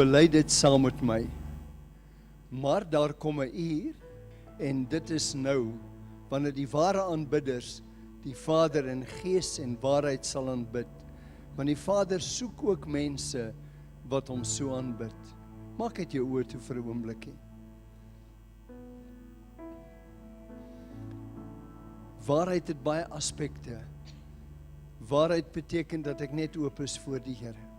bely dit saam met my. Maar daar kom 'n uur, en dit is nou, wanneer die ware aanbidders die Vader in gees en waarheid sal aanbid. Want die Vader soek ook mense wat hom so aanbid. Maak net jou oë toe vir 'n oombliekie. Waarheid het baie aspekte. Waarheid beteken dat ek net oop is voor die Here.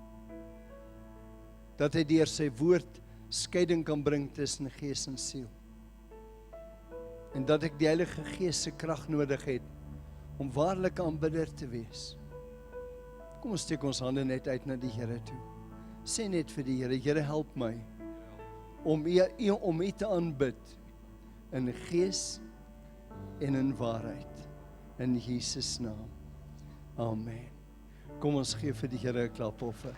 Dat hy deur sy woord skeiding kan bring tussen gees en siel. En dat ek die Heilige Gees se krag nodig het om waarlik 'n aanbidder te wees. Kom ons steek ons hande net uit na die Here toe. Sê net vir die Here, Here help my om U te aanbid in gees en in waarheid. In Jesus naam. Amen. Kom ons gee vir die Here 'n klapoffer.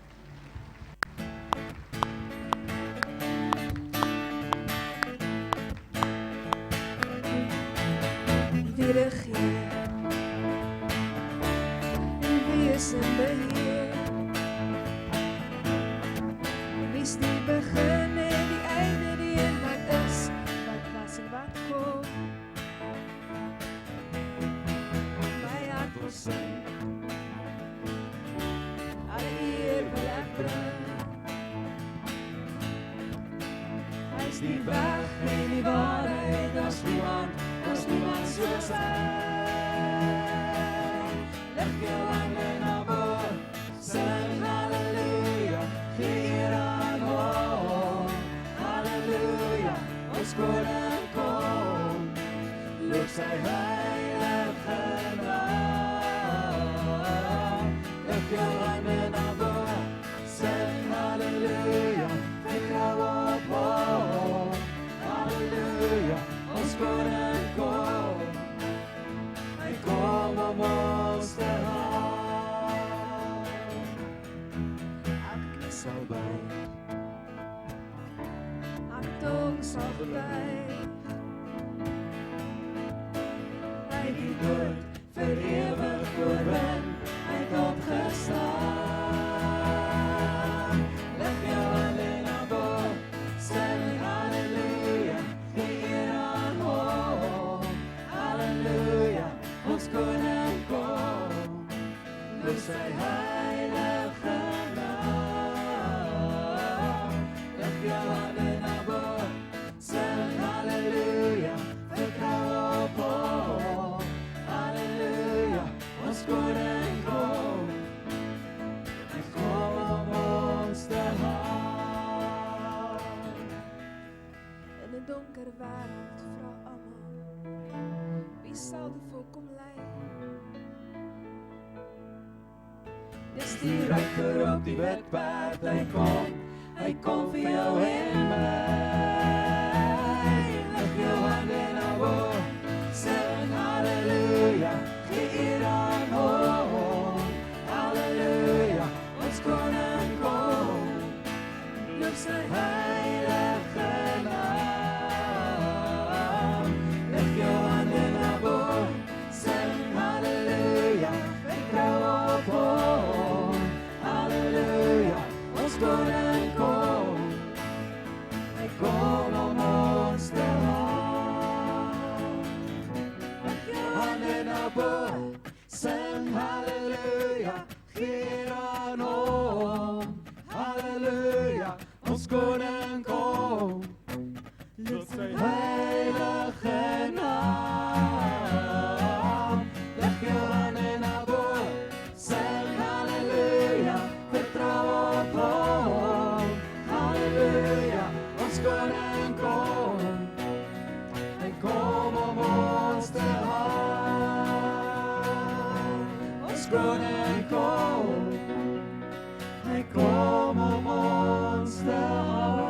Die regeer, wie is in beheer, wie is die begin en die einde, die een wat is, wat was en wat kom. My hart wil sing, alle eer wil ek bring. Hy is die weg en die waarheid, as niemand soos hy. Lig jou hande na bo, sing halleluja, gee eer aan hom. Halleluja, ons koning kom, loof sy heilige naam. Lig jou hande na bo, sing halleluja, vertrou op hom. Halleluja, ons koning kom, hy kom om ons te haal. Elke knie sal buig, elke tong sal getuig, hy die dood vir ewig oorwin, hy het opgestaan. Lig jou hande na bo, sing halleluja, ons koning kom, loof sy heilige naam. Lig jou hande na bo, sing halleluja, vertrou op hom. Halleluja, ons koning kom, hy kom om ons te haal. In 'n donker wêreld vra almal, wie sal die volk kom lei? Dis die ruiter op die wit perd, hy kom vir jou en my. Lig jou hande na bo, sing halleluja, gee eer aan hom. Halleluja, ons koning kom, loof sy heilige naam. Lig jou hande na bo, sing halleluja, vertrou op hom. Halleluja, ons koning kom, hy kom om ons te haal. Lig jou hande na bo, sing halleluja, gee eer aan hom. Halleluja, ons koning kom, loof sy heilige naam. Lig jou hande na bo, sing halleluja, vertrou op hom. Halleluja, ons koning kom, hy kom om ons te haal. Ons koning kom, hy kom om ons te haal.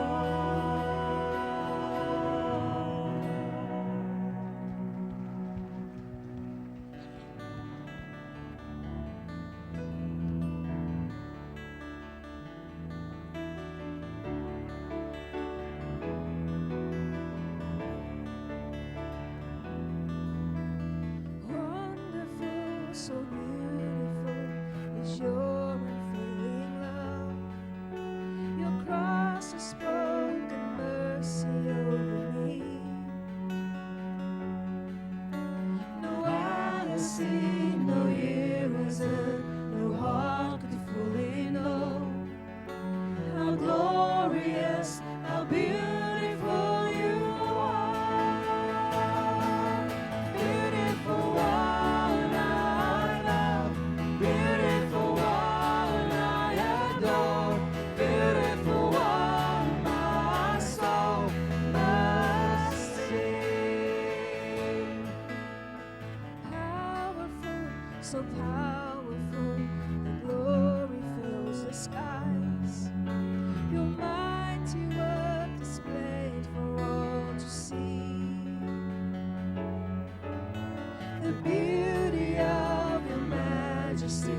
Wonderful, so beautiful is desert, no heart could fully know how glorious, how beautiful you are. Beautiful one I love, beautiful one I adore, beautiful one my soul must sing. Powerful, so powerful, the glory fills the skies. Your mighty work displayed for all to see. The beauty of your majesty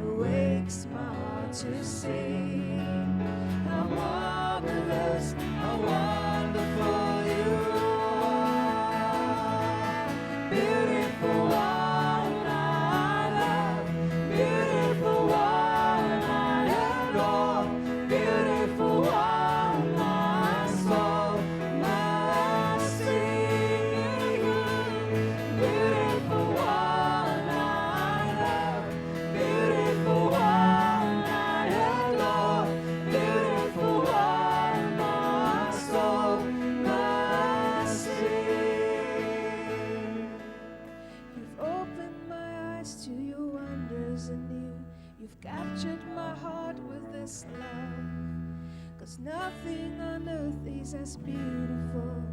awakes my heart to sing. How marvelous, how wonderful you are. Beautiful one I love, beautiful one I adore, beautiful one my soul must sing. Beautiful one I love, beautiful one I adore, beautiful one my soul must sing. You've opened my eyes to your wonders anew. You've captured my heart with this love. 'Cause nothing on earth is as beautiful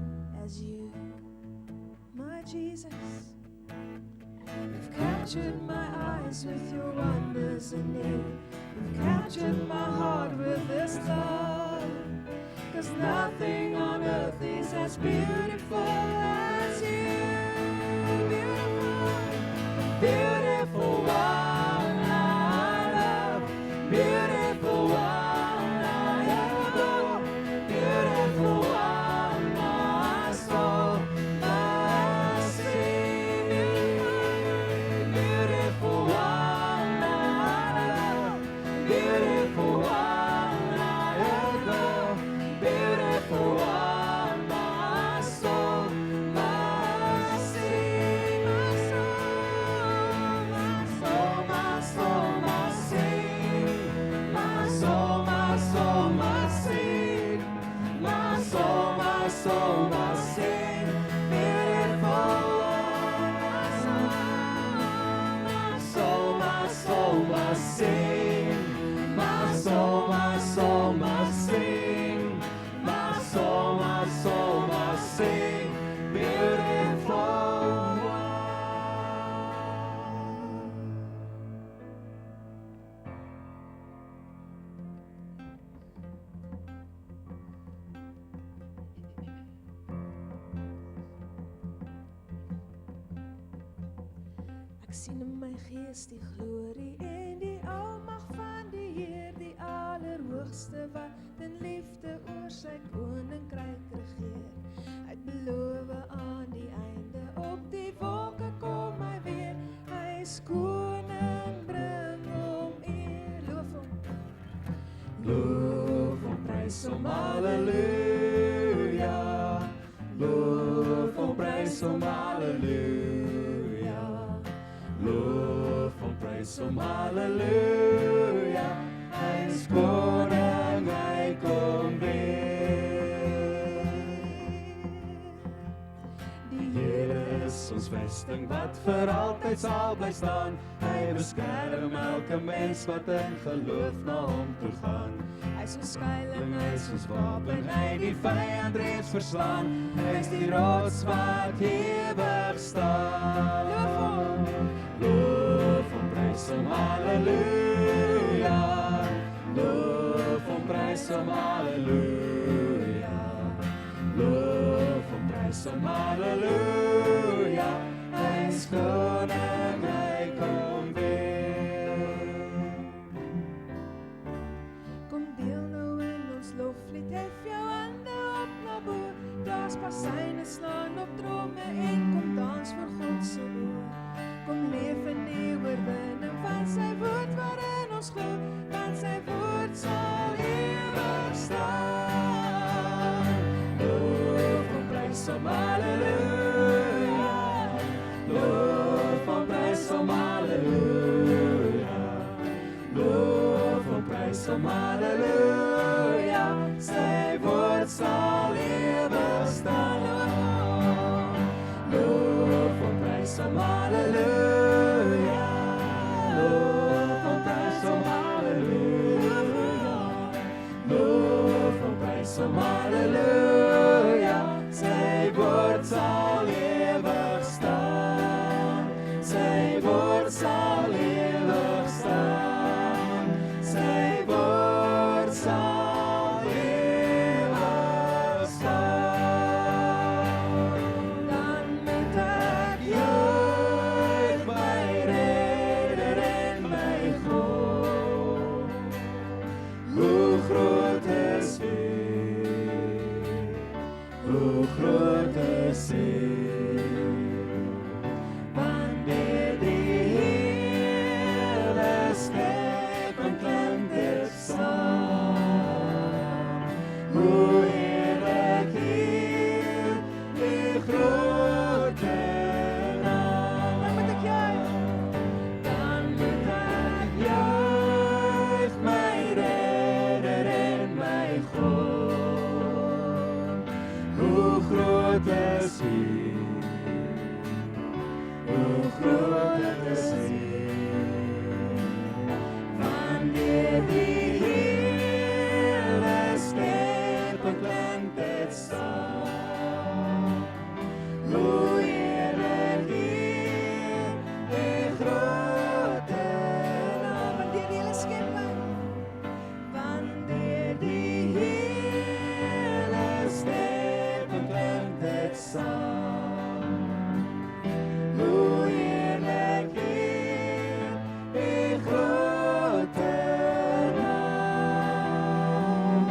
as you, my Jesus. You've captured my eyes with your wonders anew. You've captured my heart with this love. 'Cause nothing on earth is as beautiful as you. Beautiful, beautiful one I love, beautiful one I adore, beautiful one my soul must sing. Beautiful one I love, beautiful one I adore, beautiful one my soul must sing. My soul, my soul must sing. My soul, my soul must sing. My soul, my soul must sing. Beautiful my soul, my soul must sing. My soul, my soul must sing. My soul, my soul must sing. Beautiful one. Ek sien in my gees die glorie en die almag van die Heer, die Allerhoogste wat in liefde oor sy koninkryk regeer. Hy het beloof aan die einde, op die wolke kom hy weer. Hy is koning, bring hom eer. Loof hom, prys hom, halleluja. Loof hom, prys hom, halleluja. Loof hom, prys hom, halleluja. Hy is koning, hy kom weer. Die Here is ons vesting wat vir altyd sal bly staan. Hy beskerm elke mens wat in geloof na hom toe gaan. Hy is ons skuiling, hy is ons wapen, hy die vyand reeds verslaan. Hy is die rots wat ewig staan. Loof hom, prys hom, halleluja. Loof hom, prys hom, halleluja. Loof hom, prys hom, halleluja. Hy is koning, hy kom weer. Kom deel nou in ons loflied, hef jou hande op na bo. Blaas passyne, slaan op drome en kom dans voor God se oor. Kom leef in die oorwinning van sy woord waarin ons glo, want sy woord sal ewig staan. Loof hom, prys hom, halleluja. Loof hom, prys hom, halleluja. som halleluja, sy woord sal ewig staan. Loof en prys som halleluja, loof en prys som halleluja, loof en prys som halleluja, sy woord sal ewig staan, sy woord sal ewig staan, sy woord sal ewig staan. Dan moet ek juig my Redder en my God. Hoe groot is U? Hoe groot is U? Wanneer die hele skepping klink dit saam, hoe heerlik hier die grote naam. Dan moet ek juig, my Redder en my God. Hoe groot is U? Hoe groot is U? Wanneer die hele skepping klink dit saam, hoe heerlik hier die grote naam. Wanneer die hele skepping, wanneer die hele skepping klink dit saam, hoe heerlik hier die grote naam,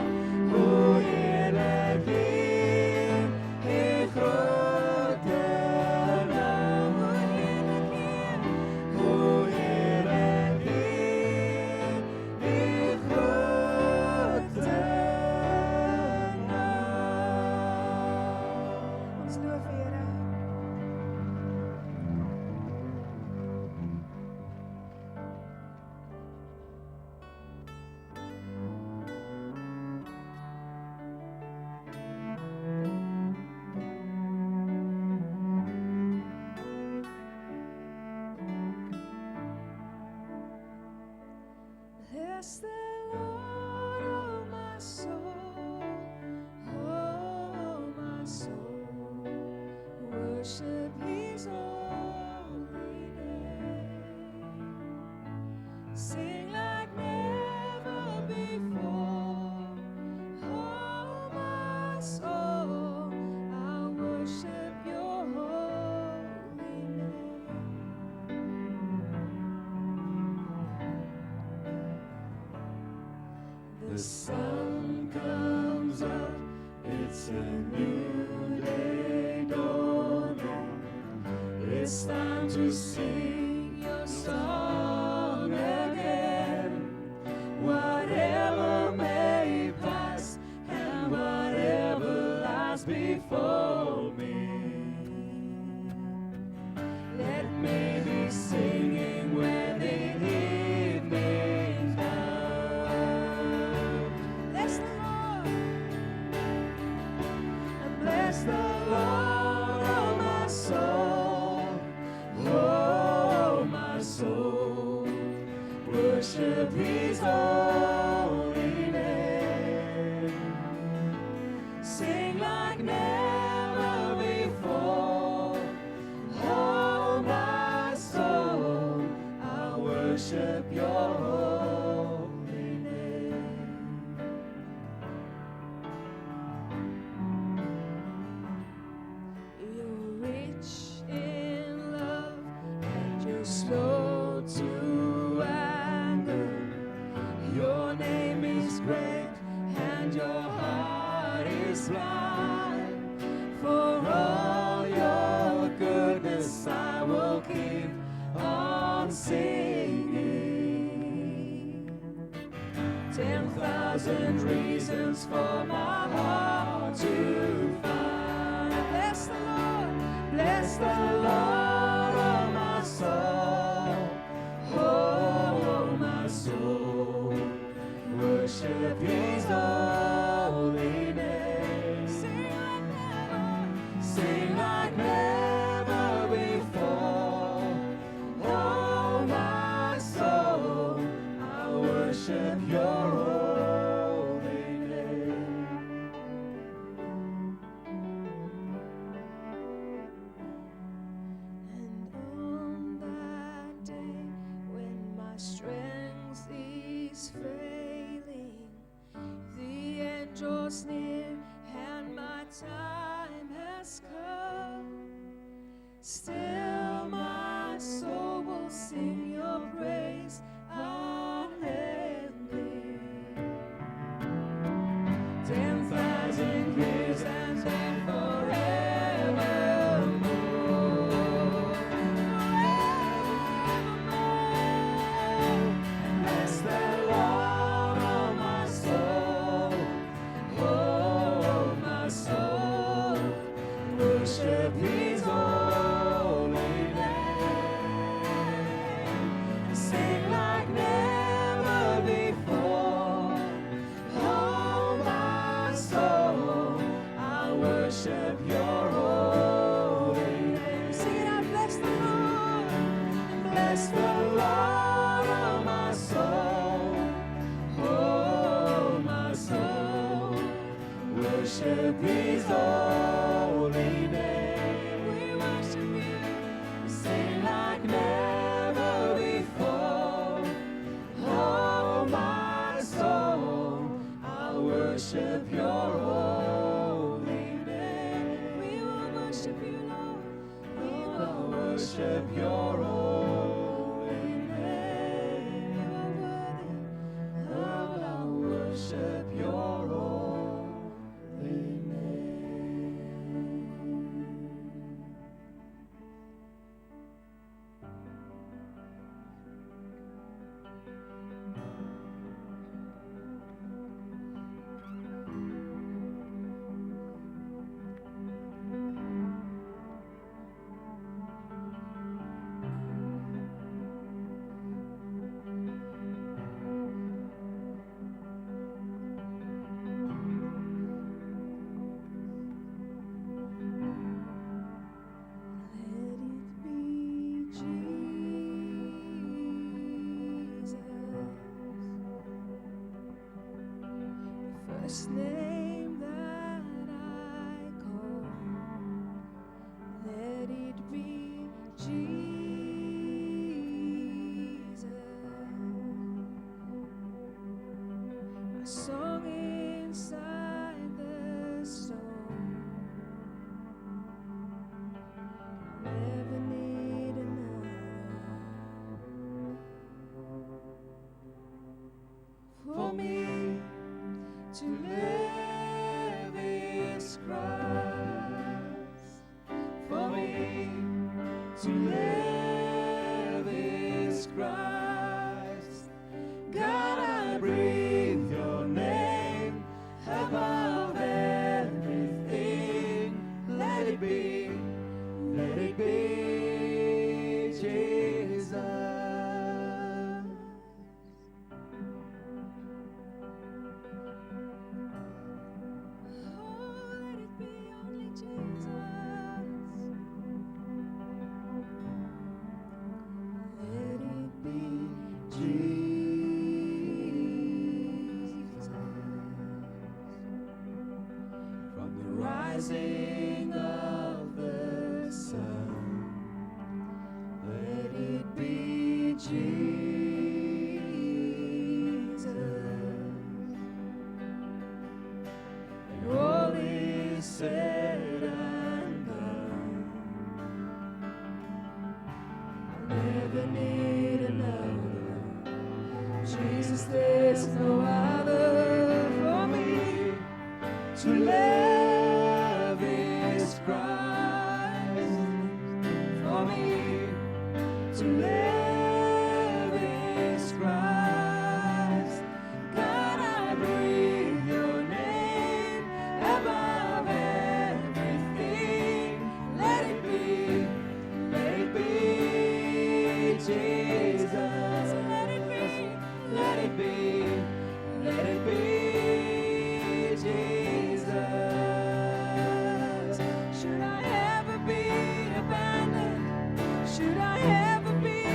hoe heerlik hier die grote naam, hoe heerlik hier die grote naam. Ons loof U, Here. Bless the Lord, oh my soul, oh my soul, worship His holy name. Sing like never before, oh my soul, I'll worship Your holy name. The sun comes up, it's a new day dawning. It's time to sing Your song again. Whatever may pass and whatever lies before me, let me be singing when the evening comes. Bless the Lord, and bless the Lord, oh my soul, oh my soul, worship His holy name. Sing like never before, oh my soul, I'll worship Your holy name. You're rich in love and You're slow to anger. Your name is great and Your heart is blind. For all Your goodness I will keep on singing. 10,000 reasons for my heart to find. Bless the Lord, bless the Lord, oh my soul, oh my soul. Still my soul will sing your praise unending. 10,000 years and then forevermore. Bless the Lord, oh my soul, oh my soul, worship His holy name. Sing like never before, oh my soul, I worship Your holy name. Sing it out, bless the Lord, bless the Lord, oh my soul, oh my soul, worship His holy name. We worship You, sing like never before, oh my soul, I worship Your holy name. We will worship You, Lord, we will worship Your holy name. You are worthy, oh, I'll worship Your holy name. First name that I call, let it be Jesus. A song inside the storm, I'll never need another. For me to live is Christ. For me to live is Christ. God, I breathe Your name above everything. Let it be Jesus. Let it be only Jesus. Let it be Jesus. From the rising of the sun, let it be Jesus. And all is said and done, I'll never need another. Jesus, there's no other. For me to live is Christ. For me to live is Christ. God, I breathe Your name above everything. Let it be Jesus. Let it be Jesus. Should I ever be abandoned? Should I ever be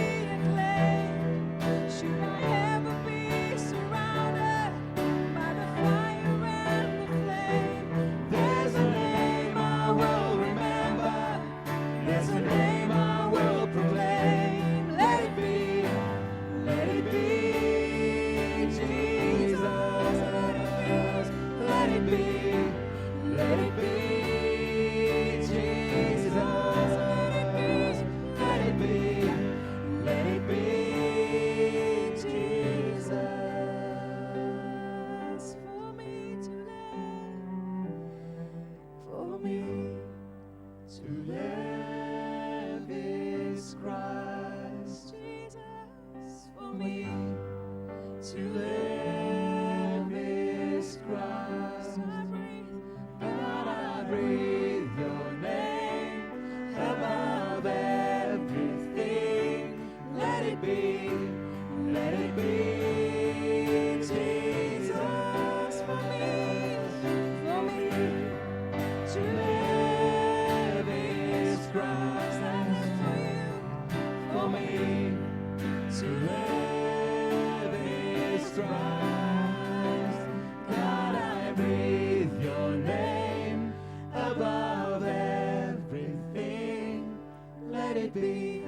let it be,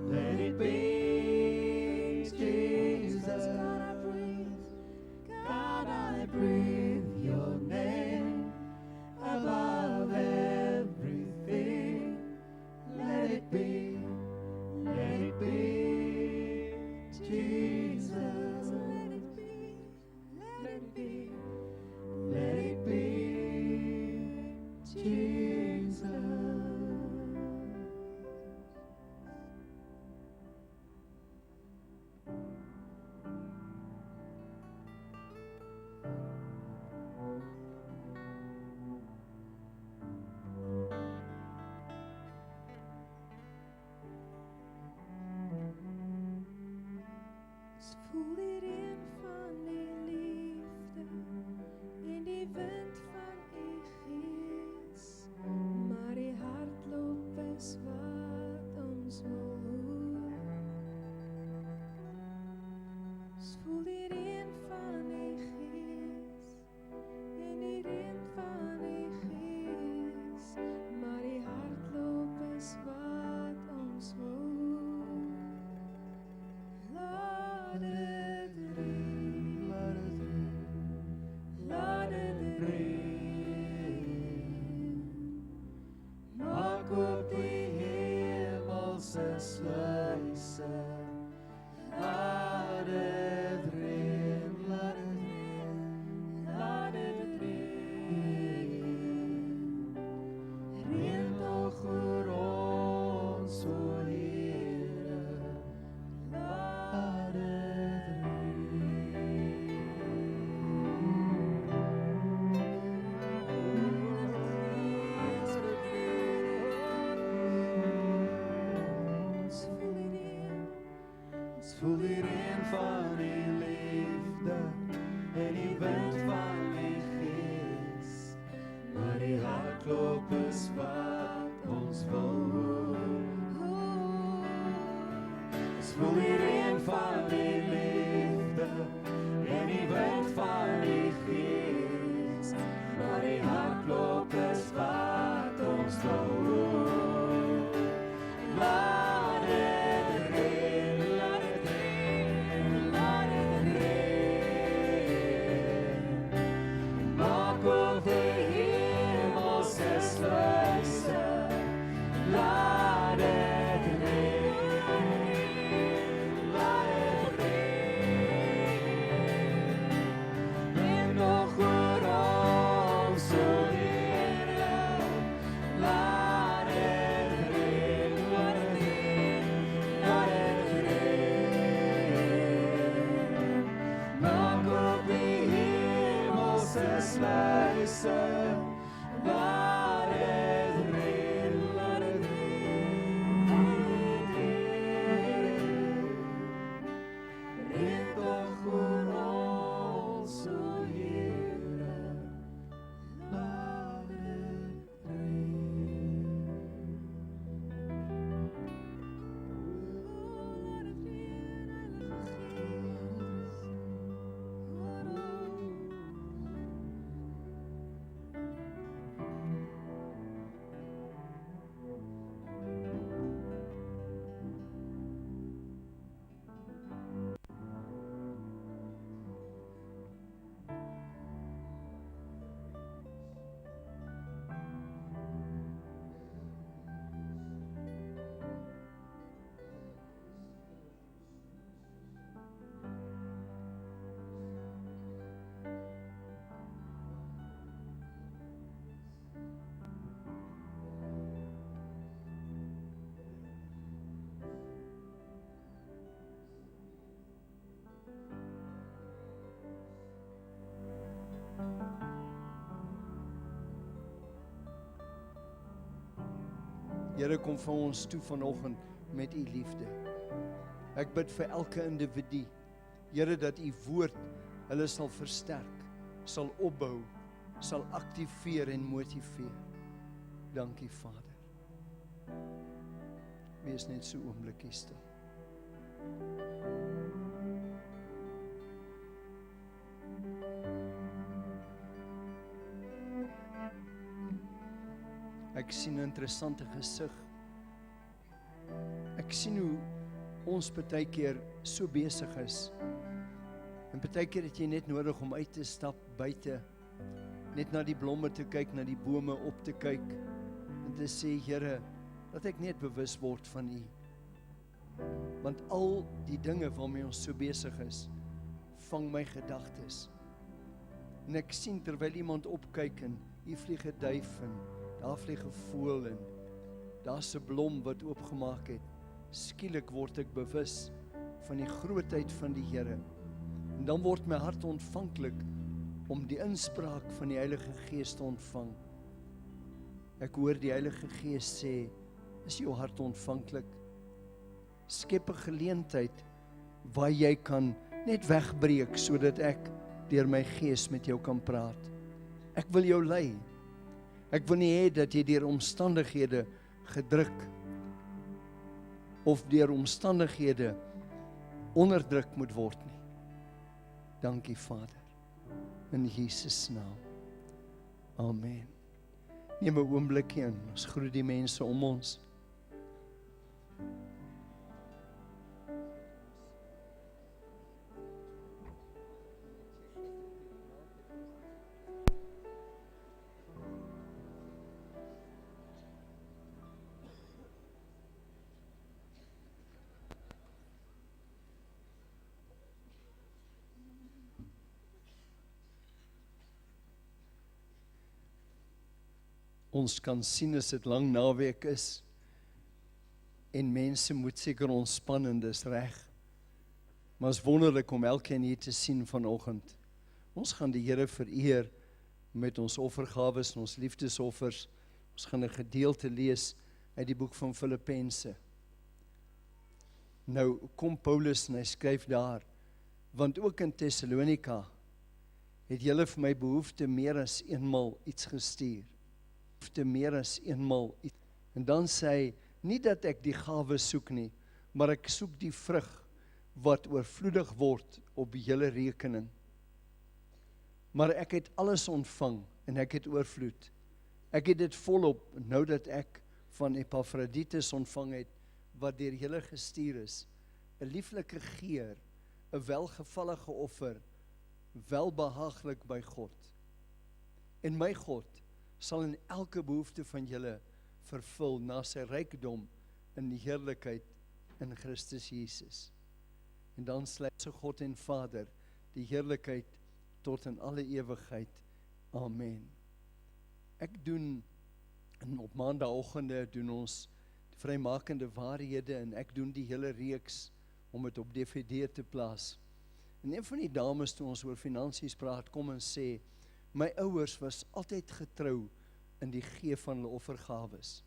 let it be, Jesus. God, I breathe your name above everything. Let it be, Jesus. Let it be, let it be, let it be, Jesus. Voel hierin van die liefde in die wind van die gees, maar die hartklop is wat ons wil hoor. Voel hierin van die gees in die wind van die gees, maar die hartklop is wat ons wil hoor. Laat het reën, laat het reën. Maak op die hemelse sluise. Laat het reën, laat het reën, laat het reën. Reën toch oor ons, o Here. Laat het Ons voel hierin van die liefde en die wind van die gees, maar die hartklop is wat ons wil hoor. Ons voel hierin van die liefde en die wind van die gees, maar die hartklop is wat ons wil hoor. Laat het reën, laat het reën, laat het reën. Maak op die hemelse sluise. Laat het reën, laat het reën. Reën nog oor ons, o Here. Laat het reën, laat het reën, laat het reën. Maak op die hemelse sluise. Laat het reën, laat het reën, laat het reën. Reën toch oor ons, o Here. Laat het reën. Laat het reën, Heilige Here, kom vir ons toe vanoggend met u liefde. Ek bid vir elke individu, Here, dat u woord hulle sal versterk, sal opbou, sal aktiveer en motiveer. Dankie, Vader. Wees net so oombliekie stil. Ek sien 'n interessante gesig Ek sien hoe ons baie keer so besig is. En baie keer het jy net nodig om uit te stap buite, net na die blomme te kyk, na die bome op te kyk en te sê, Here, dat ek net bewus word van U. Want al die dinge waarmee ons so besig is, vang my gedagtes. En ek sien terwyl iemand opkyk en hier vlieg 'n duif en daar vlieg 'n voël en daar's 'n blom wat oopgemaak het. Skielik word ek bewus van die grootheid van die Here. En dan word my hart ontvanklik om die inspraak van die Heilige Gees te ontvang. Ek hoor die Heilige Gees sê, is jou hart ontvanklik? Skep 'n geleentheid waar jy kan net wegbreek sodat ek deur my Gees met jou kan praat. Ek wil jou lei. Ek wil nie hê dat jy deur omstandighede gedruk of deur omstandighede onderdruk moet word nie. Dankie Vader, in Jesus naam. Amen. Neem 'n oombliekie in, ons groet die mense om ons. Ons kan sien as dit lang naweek is en mense moet seker ontspan en dis reg. Maar is wonderlik om elkeen hier te sien vanoggend. Ons gaan die Here vereer met ons offergawes en ons liefdesoffers. Ons gaan 'n gedeelte lees uit die boek van Filippense. Nou kom Paulus en hy skryf daar, want ook in Thessalonika het julle vir my behoefte meer as eenmal iets gestuur. Meer as eenmal iets. En dan sê hy, nie dat ek die gawe soek nie, maar ek soek die vrug wat oorvloedig word op julle rekening. Maar ek het alles ontvang en ek het oorvloed. Ek het dit volop nou dat ek van Epaphroditus ontvang het wat deur julle gestuur is, 'n lieflike geur, 'n welgevallige offer, welbehaaglik by God. En my God sal in elke behoefte van julle vervul na sy rykdom in die heerlikheid in Christus Jesus. En dan sluit sy God en Vader die heerlikheid tot in alle ewigheid. Amen. Ek doen, en op maandagooggende doen ons vrymakende waarhede en ek doen die hele reeks om dit op DVD te plaas. En een van die dames toe ons oor finansies praat, kom en sê, my ouers was altyd getrou in die gee van hulle offergawes.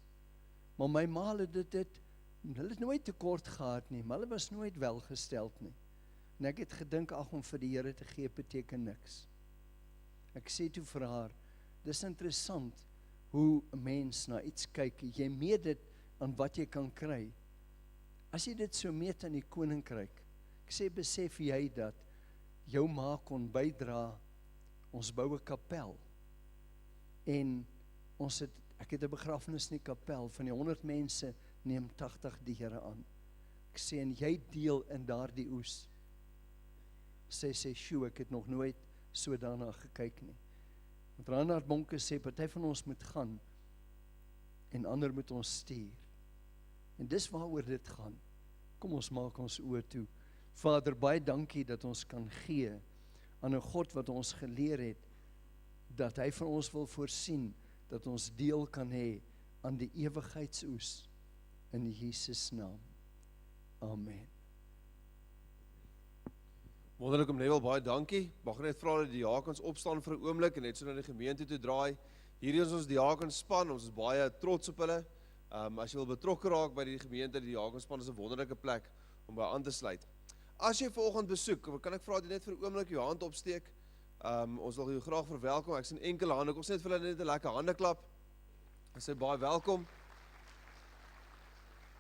Maar my ma het hulle het nooit tekort gehad nie, maar hulle was nooit welgesteld nie. En ek het gedink, ag, om vir die Here te gee beteken niks. Ek sê toe vir haar, dis interessant hoe 'n mens na iets kyk, jy meet dit aan wat jy kan kry. As jy dit so meet aan die koninkryk, ek sê, besef jy dat jou ma kon bydra, ons bou 'n kapel, en ek het 'n begrafnis in die kapel, van die 100 mense neem 80 die Here aan. Ek sê, en jy deel in daardie oes. Sy sê, sjoe, ek het nog nooit so daarna gekyk nie. Want Reinhard Bonke sê, party van ons moet gaan, en ander moet ons stuur. En dis waaroor dit gaan. Kom ons maak ons oë toe. Vader, baie dankie dat ons kan gee aan 'n God wat ons geleer het, dat hy vir ons wil voorsien, dat ons deel kan hê aan die ewigheidsoes, in Jesus naam. Amen. Wonderlik om Neville, baie dankie. Mag net vra dat die diakens opstaan vir 'n oomblik en net so na die gemeente toe draai. Hierdie is ons diakenspan, ons is baie trots op hulle. As jy wil betrokke raak by die gemeente, die diakenspan is 'n wonderlike plek om by aan te sluit. As jy vanoggend besoek, kan ek vra dat jy net vir 'n oomblik jou hand opsteek. Ons wil jou graag verwelkom. Ek sien enkele hande. Kom net vir hulle net 'n lekker handeklap. Ek sê baie welkom.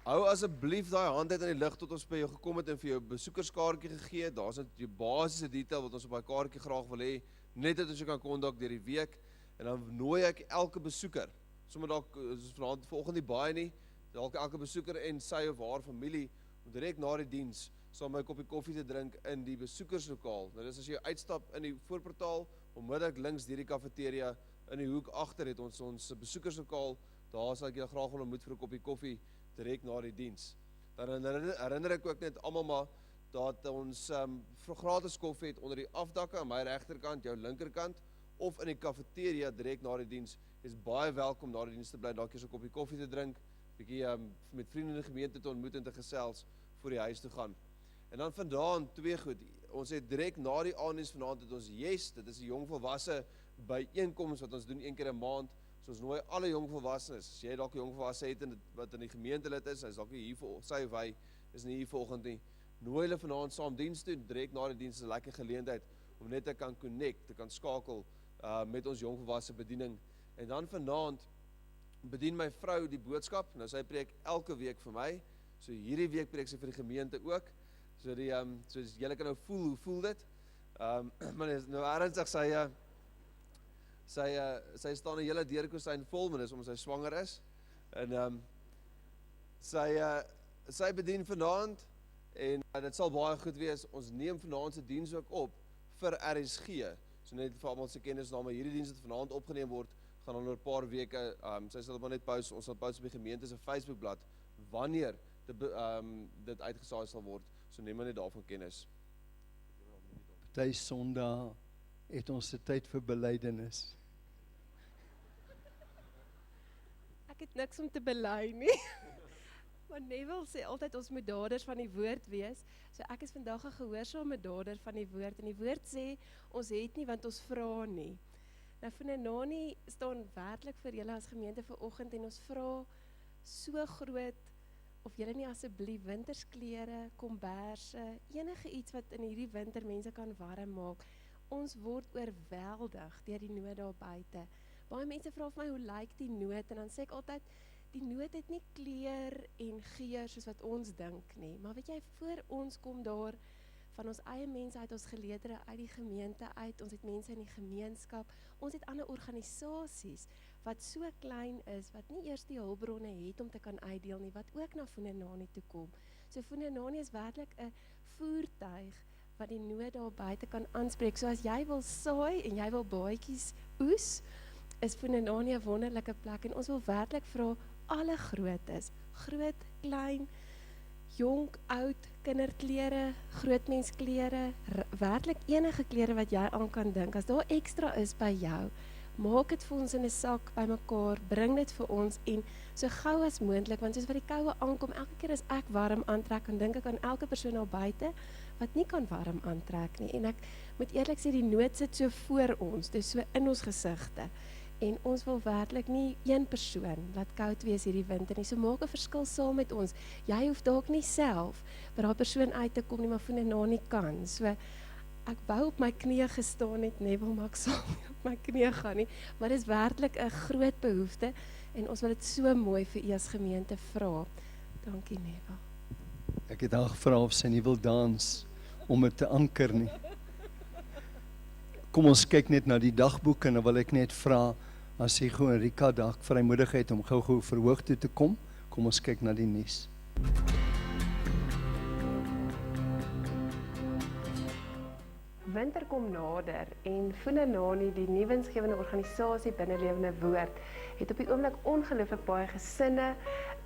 Hou asseblief daai hand uit in die lug tot ons by jou gekom het en vir jou besoekerskaartjie gegee het. Daar's net die basiese detail wat ons op daai kaartjie graag wil hê, net dat ons jou kan kontak deur die week. En dan nooi ek elke besoeker, sommer dalk vanaand volgende nie baie nie, dalk elke besoeker en sy of haar familie om direk na die diens saam met 'n koppie koffie te drink in die besoekerslokaal. Nou dis as jy uitstap in die voorportaal, onmiddellik links deur die kafeteria in die hoek agter het ons besoekerslokaal. Daar sal ek julle graag wil ontmoet vir 'n koppie koffie direk na die diens. Dan herinner ek ook net almal maar dat ons gratis koffie het onder die afdakke aan my regterkant, jou linkerkant, of in die kafeteria direk na die diens. Is baie welkom na die diens te bly, dalk eens 'n koppie koffie te drink, bietjie met vriende in die gemeente te ontmoet en te gesels voor die huis toe gaan. En dan vandaan twee goed. Ons het direk na die aanddiens vanaand het ons Yes, dit is 'n jong volwasse byeenkoms wat ons doen een keer 'n maand. So ons nooi alle jong volwassenes. As jy dalk 'n jong volwasse het en wat in die gemeente lid is, hy's dalk nie hier vir sy of hy is nie hier vanoggend nie. Nooi hulle vanaand saam diens doen. Direk na die diens is 'n lekker geleentheid om net te kan connect, te kan skakel met ons jong volwasse bediening. En dan vanaand bedien my vrou die boodskap. Nou sy preek elke week vir my. So hierdie week preek sy vir die gemeente ook. So so julle kan nou voel hoe voel dit. Maar nou ernstig sy staan 'n hele deurkosyn vol met is omdat sy swanger is. En sy bedien vanaand en dit sal baie goed wees. Ons neem vanaand se diens ook op vir RSG. So net vir almal se kennisname, hierdie diens wat vanaand opgeneem word, gaan oor 'n paar weke, sy sal maar net post, ons sal post op die gemeente se Facebookblad wanneer dit uitgesaai sal word. So neem maar net daarvan kennis. Party Sondag het ons 'n tyd vir belydenis. Ek het niks om te bely nie. Maar Neville sê altyd ons moet daders van die woord wees. So ek is vandag 'n gehoorsame dader van die woord. En die woord sê ons het nie want ons vra nie. Nou Funenani staan werklik vir julle as gemeente vanoggend en ons vra so groot of julle nie asseblief wintersklere, komberse, enige iets wat in hierdie winter mense kan warm maak. Ons word oorweldig deur die nood daar buite. Baie mense vra vir my hoe lyk die nood en dan sê ek altyd die nood het nie kleur en geur soos wat ons dink nie. Maar weet jy, voor ons kom daar van ons eie mense uit, ons geleerdere uit die gemeente uit, ons het mense in die gemeenskap, ons het ander organisasies wat so klein is, wat nie eers die hulpbronne het om te kan uitdeel nie, wat ook na Funenani toe kom. So Funenani is werklik 'n voertuig wat die nood daar buite kan aanspreek. So as jy wil saai en jy wil baadjies oes, is Funenani 'n wonderlike plek en ons wil werklik vra alle grootes, groot, klein, jonk, oud, kinderklere, grootmensklere, werklik enige klere wat jy aan kan dink. As daar ekstra is by jou, maak dit vir ons in 'n sak bymekaar, bring dit vir ons en so gou as moontlik, want soos wat die koue aankom, elke keer as ek warm aantrek, dan dink ek aan elke persoon daar buite wat nie kan warm aantrek nie. En ek moet eerlik sê, die nood sit so voor ons, dis so in ons gesigte. En ons wil werklik nie een persoon laat koud wees hierdie winter nie. So maak 'n verskil saam met ons. Jy hoef dalk nie self by daai persoon uit te kom nie, maar Funenani kan. So ek wou op my knieë gestaan het, Neville, maar ek sal nie op my knieë gaan nie. Maar dis werklik 'n groot behoefte en ons wil dit so mooi vir u as gemeente vra. Dankie, Neville. Ek het haar gevra of sy nie wil dans om dit te anker nie. Kom ons kyk net na die dagboek en dan wil ek net vra as Hugo en Rika dalk vrymoedigheid om gou-gou verhoog toe te kom. Kom ons kyk na die nuus. Winter kom nader en Funenani, die nuwensgewende organisasie binne Lewende Woord, het op die oomblik ongelooflik baie gesinne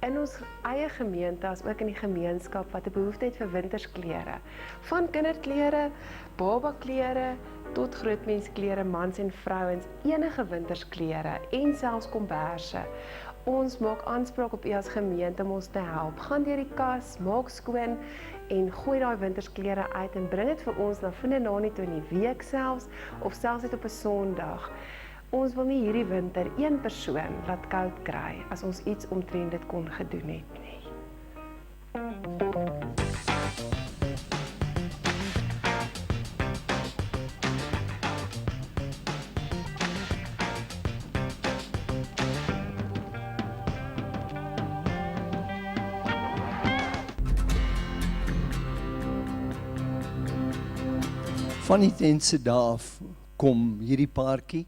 in ons eie gemeente as ook in die gemeenskap wat 'n behoefte het vir wintersklere. Van kinderklere, babaklere tot grootmensklere, mans en vrouens, enige wintersklere en selfs komberse. Ons maak aanspraak op u as gemeente om ons te help. Gaan deur die kas, maak skoon en gooi daai wintersklere uit en bring dit vir ons na Funenani toe in die week selfs of selfs net op 'n Sondag. Ons wil nie hierdie winter een persoon laat koud kry as ons iets omtrent dit kon gedoen het nie. Van die tense dae kom hierdie paartjie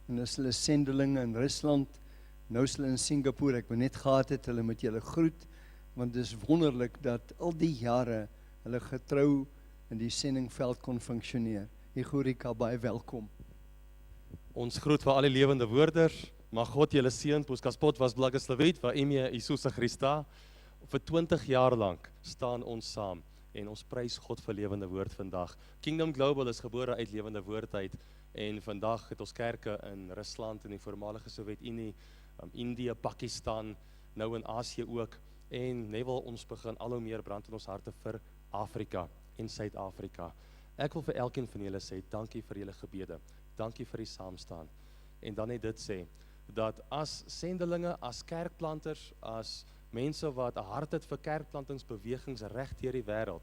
en dis hulle sendelinge in Rusland Nou is hulle in Singapore, ek wil net gehad het, hulle met julle groet, want dit is wonderlik dat al die jare hulle getrou in die sendingveld kon funksioneer. Igorika, baie welkom. Ons groet vir al die lewende woorders. Mag God julle seën. Puskaspot was Blagoslowit vir Ime Isusa Christa. Vir 20 jaar lank staan ons saam en ons prys God vir lewende woord vandag. Kingdom Global is gebore uit lewende woord uit en vandag het ons kerke in Rusland en die voormalige Sowjetunie, Indië, Pakistan, nou in Asië ook en wil ons begin al hoe meer brand in ons harte vir Afrika en Suid-Afrika. Ek wil vir elkeen van julle sê, dankie vir julle gebede, dankie vir die saamstaan. En dan net dit sê, dat as sendelinge, as kerkplanters, as mense wat 'n hart het vir kerkplantingsbewegings reg deur die wêreld,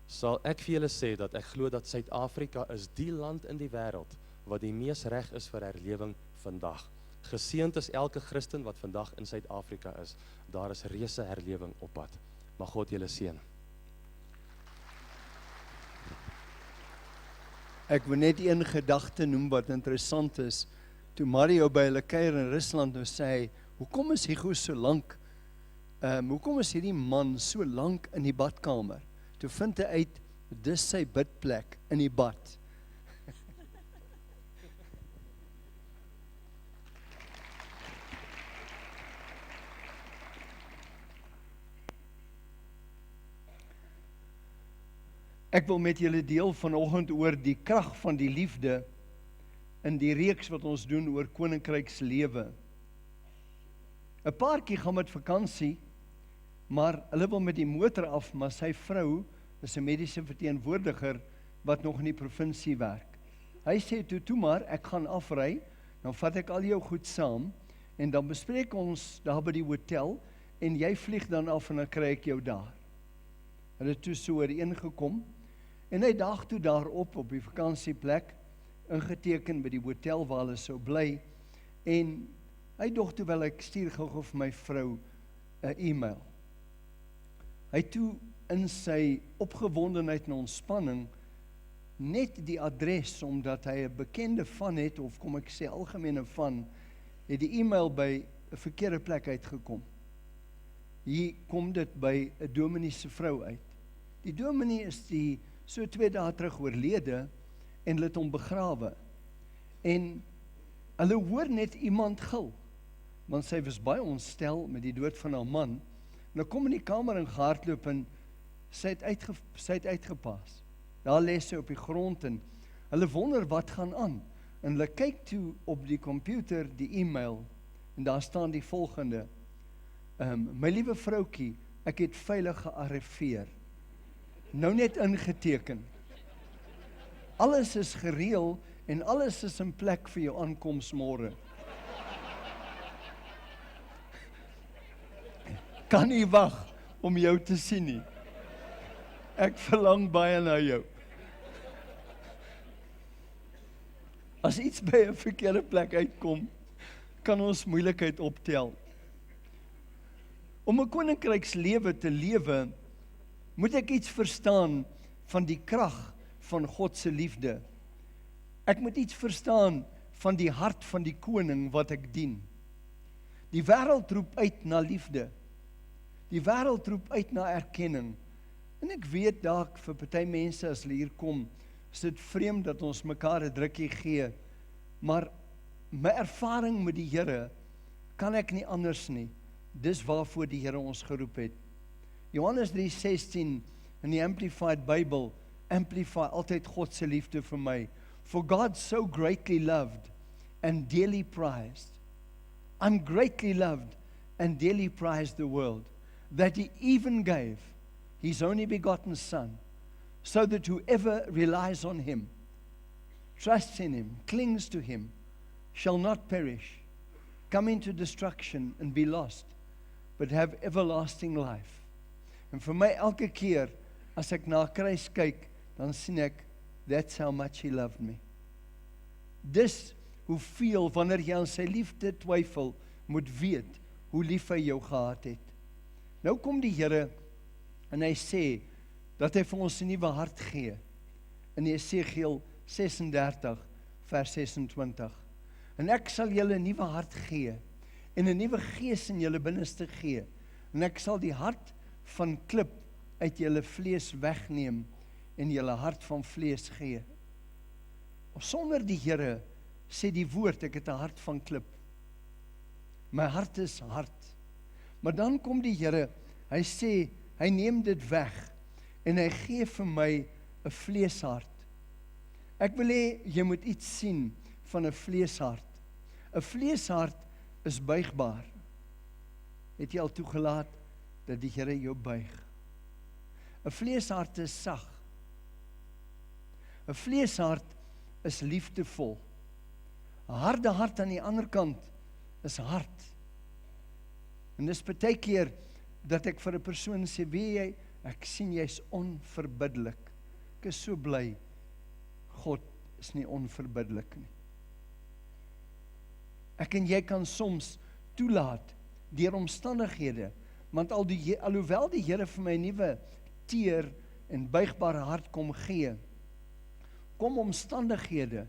sal ek vir julle sê dat ek glo dat Suid-Afrika is die land in die wêreld wat die mees reg is vir herlewing vandag. Geseënd is elke Christen wat vandag in Suid-Afrika is. Daar is reuse herlewing op pad. Mag God julle seën. Ek wil net een gedagte noem wat interessant is. Toe Mario by hulle kuier in Rusland nou sê hy, hoekom is Hugo so lank? Hoekom is hierdie man so lank in die badkamer? Toe vind hy uit, dis sy bidplek in die bad. Ek wil met julle deel vanoggend oor die krag van die liefde in die reeks wat ons doen oor koninkrykslewe. 'n Paartjie gaan met vakansie, maar hulle wil met die motor af, maar sy vrou is 'n mediese verteenwoordiger wat nog in die provinsie werk. Hy sê toe maar, ek gaan afry, dan vat ek al jou goed saam, en dan bespreek ons daar by die hotel, en jy vlieg dan af en dan kry ek jou daar. Hulle het toe so ooreengekom, en hy daag toe daarop op die vakansieplek, ingeteken by die hotel waar hulle sou bly, en hy dog toe wel ek stuur gou vir my vrou 'n e-mail. Hy toe in sy opgewondenheid en ontspanning net die adres, omdat hy 'n bekende van het, of kom ek sê algemene van, het die e-mail by 'n verkeerde plek uitgekom. Hier kom dit by 'n dominee se vrou uit. Die dominee is so 2 dae terug oorlede, en hulle het hom begrawe. En hulle hoor net iemand gil, want sy was baie ontstel met die dood van haar man. Nou kom in die kamer en gehardloop en sy het uitgepas. Daar lê sy op die grond en hulle wonder wat gaan aan. En hulle kyk toe op die komputer die e-mail en daar staan die volgende: my liewe vroutjie, ek het veilig gearriveer. Nou net ingeteken. Alles is gereël en alles is in plek vir jou aankoms môre. Kan nie wag om jou te sien nie. Ek verlang baie na jou. As iets by 'n verkeerde plek uitkom, kan ons moeilikheid optel. Om 'n koninkrykslewe te lewe, moet ek iets verstaan van die krag van God se liefde. Ek moet iets verstaan van die hart van die koning wat ek dien. Die wêreld roep uit na liefde. Die wêreld roep uit na erkenning. En ek weet dalk vir party mense as hulle hier kom, is dit vreemd dat ons mekaar 'n drukkie gee, maar my ervaring met die Here kan ek nie anders nie. Dis waarvoor die Here ons geroep het. Johannes 3:16 in die Amplified Bible, amplify altyd God se liefde vir my. For God so greatly loved and dearly prized. I'm greatly loved and dearly prized the world, that he even gave his only begotten Son, so that whoever relies on him, trusts in him, clings to him, shall not perish, come into destruction and be lost, but have everlasting life. En vir my elke keer, as ek na 'n kruis kyk, dan sien ek, that's how much he loved me. Dis hoeveel, wanneer jy aan sy liefde twyfel, moet weet, hoe lief hy jou gehad het. Nou kom die Here, en hy sê, dat hy vir ons 'n nuwe hart gee, in Jesegiel 36, vers 26. En ek sal julle 'n nuwe hart gee, en 'n nuwe gees in julle binneste gee. En ek sal die hart van klip uit julle vlees wegneem en julle hart van vlees gee. Sonder die Here sê die woord, ek het 'n hart van klip. My hart is hard. Maar dan kom die Here, hy sê, hy neem dit weg en hy gee vir my 'n vleeshart. Ek wil hê jy moet iets sien van 'n vleeshart. 'n Vleeshart is buigbaar. Het jy al toegelaat dat die Here jou buig? 'n Vleeshart is sag. 'n Vleeshart is liefdevol. 'n Harde hart aan die ander kant is hard. En dis baie keer dat ek vir 'n persoon sê, weet jy, ek sien jy's onverbiddelik. Ek is so bly, God is nie onverbiddelik nie. Ek en jy kan soms toelaat deur omstandighede, want alhoewel die Here vir my 'n nuwe teer en buigbare hart kom gee, kom omstandighede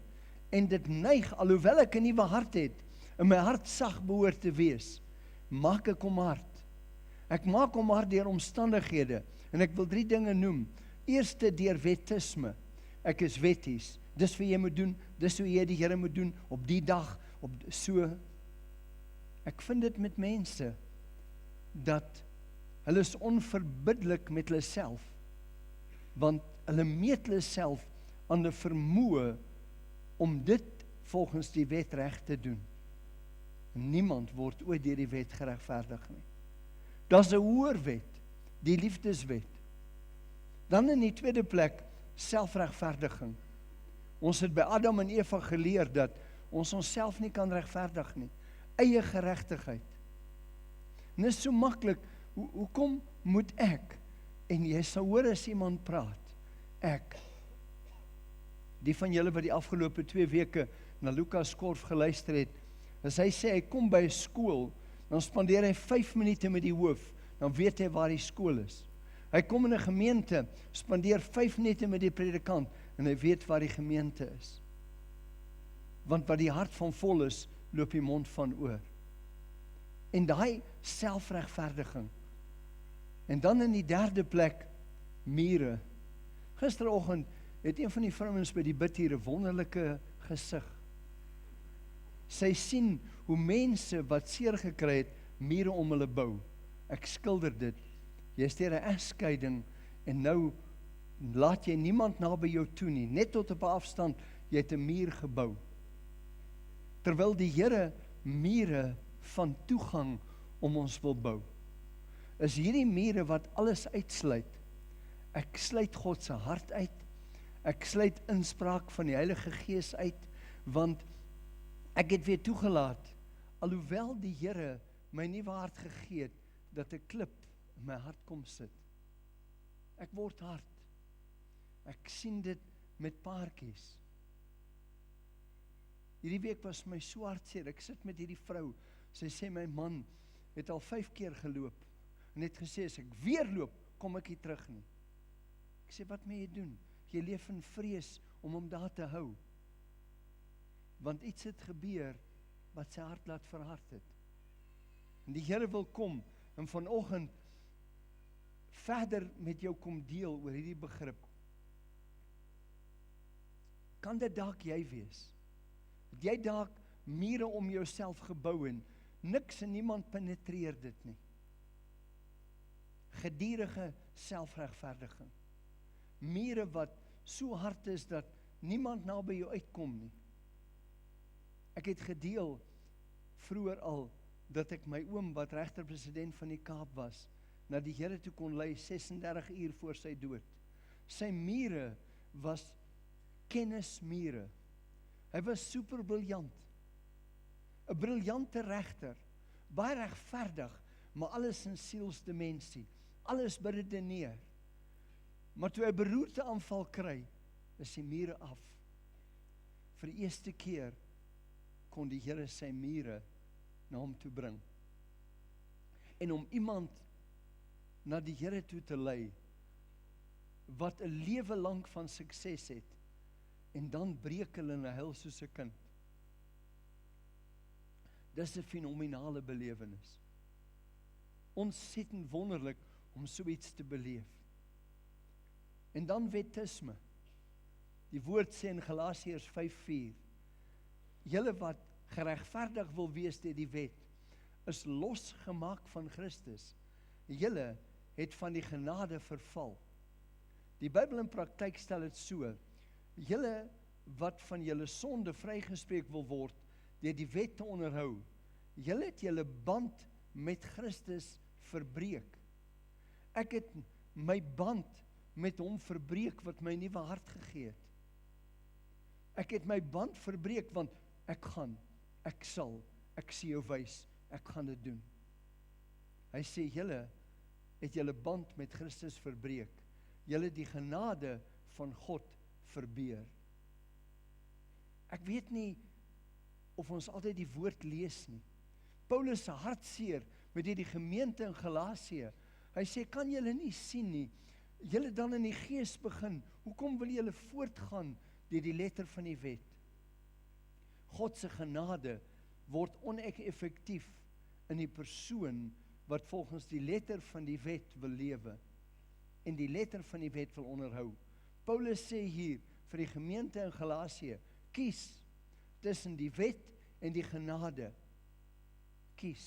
en dit neig, alhoewel ek 'n nuwe hart het en my hart sag behoort te wees, maak ek hom hard. Ek maak hom hard deur omstandighede en ek wil 3 dinge noem. Eerste, deur wettisme. Ek is wetties. Dis wat jy moet doen, dis hoe jy die Here moet doen op die dag, so. Ek vind dit met mense dat hulle is onverbiddelik met hulle self, want hulle meet hulle self aan 'n vermoë om dit volgens die wet reg te doen. Niemand word ooit deur die wet geregverdig nie. Daar's 'n hoër wet, die liefdeswet. Dan in die tweede plek, selfregverdiging. Ons het by Adam en Eva geleer dat ons onsself nie kan regverdig nie. Eie geregtigheid. En dit is so maklik, hoekom moet ek? En jy sal hoor as iemand praat, ek. Die van julle wat die afgelope 2 weke na Lukas Korf geluister het, as hy sê, hy kom by 'n skool, dan spandeer hy 5 minute met die hoof, dan weet hy waar die skool is. Hy kom in 'n gemeente, spandeer 5 minute met die predikant, en hy weet waar die gemeente is. Want wat die hart van vol is, loop die mond van oor. En daai selfregverdiging. En dan in die derde plek, mure. Gisteroggend het een van die vrouens by die bid hier 'n wonderlike gesig. Sy sien hoe mense wat seer gekry het, mure om hulle bou. Ek skilder dit. Jy is deur 'n egskeiding en nou laat jy niemand naby jou toe nie, net tot op 'n afstand, jy het 'n muur gebou. Terwyl die Here mure van toegang om ons wil bou. Is hierdie mure wat alles uitsluit. Ek sluit God se hart uit. Ek sluit inspraak van die Heilige Gees uit, want ek het weer toegelaat, alhoewel die Here my nuwe hart gegee het, dat 'n klip in my hart kom sit. Ek word hard. Ek sien dit met paartjies. Hierdie week was my so hartseer. Ek sit met hierdie vrou. Sy sê my man het al 5 keer geloop en het gesê as ek weer loop, kom ek nie terug nie. Ek sê wat moet jy doen? Jy leef in vrees om hom daar te hou. Want iets het gebeur wat sy hart laat verhard het. En die Here wil kom en vanoggend verder met jou kom deel oor hierdie begrip. Kan dit dalk jy wees? Het jy dalk mure om jouself gebou en niks en niemand penetreer dit nie? Gedurende selfregverdiging. Mure wat so hard is dat niemand naby jou uitkom nie. Ek het gedeel vroeër al dat ek my oom wat regter-president van die Kaap was, na die Here toe kon lei 36 uur voor sy dood. Sy mure was kennismure. Hy was super briljant. 'n Briljante regter, baie regverdig, maar alles in sielsdimensie, alles beredeneer. Maar toe hy beroerteaanval kry, is die mure af. Vir die eerste keer kon die Here sy mure na hom toe bring. En om iemand na die Here toe te lei, wat 'n lewe lank van sukses het, en dan breek hulle en huil soos 'n kind. Dis 'n fenominale belewenis. Ontsettend wonderlik om so iets te beleef. En dan wettisme. Die woord sê in Galasiërs 5:4, julle wat geregverdig wil wees deur die wet, is losgemaak van Christus. Julle het van die genade verval. Die Bybel in praktyk stel dit so, julle wat van julle sonde vrygespreek wil word, deur die wet te onderhou, julle het julle band met Christus verbreek. Ek het my band met hom verbreek wat my nuwe hart gegee het. Ek het my band verbreek want ek sal, ek sien jou wys, ek gaan dit doen. Hy sê, julle het julle band met Christus verbreek. Julle die genade van God verbeur. Ek weet nie of ons altyd die woord lees nie. Paulus se hartseer met die gemeente in Galasië. Hy sê, kan julle nie sien nie, julle dan in die gees begin, hoekom wil julle voortgaan deur die letter van die wet? God se genade word oneffektief in die persoon wat volgens die letter van die wet wil lewe en die letter van die wet wil onderhou. Paulus sê hier vir die gemeente in Galasië, kies tussen die wet en die genade. Kies.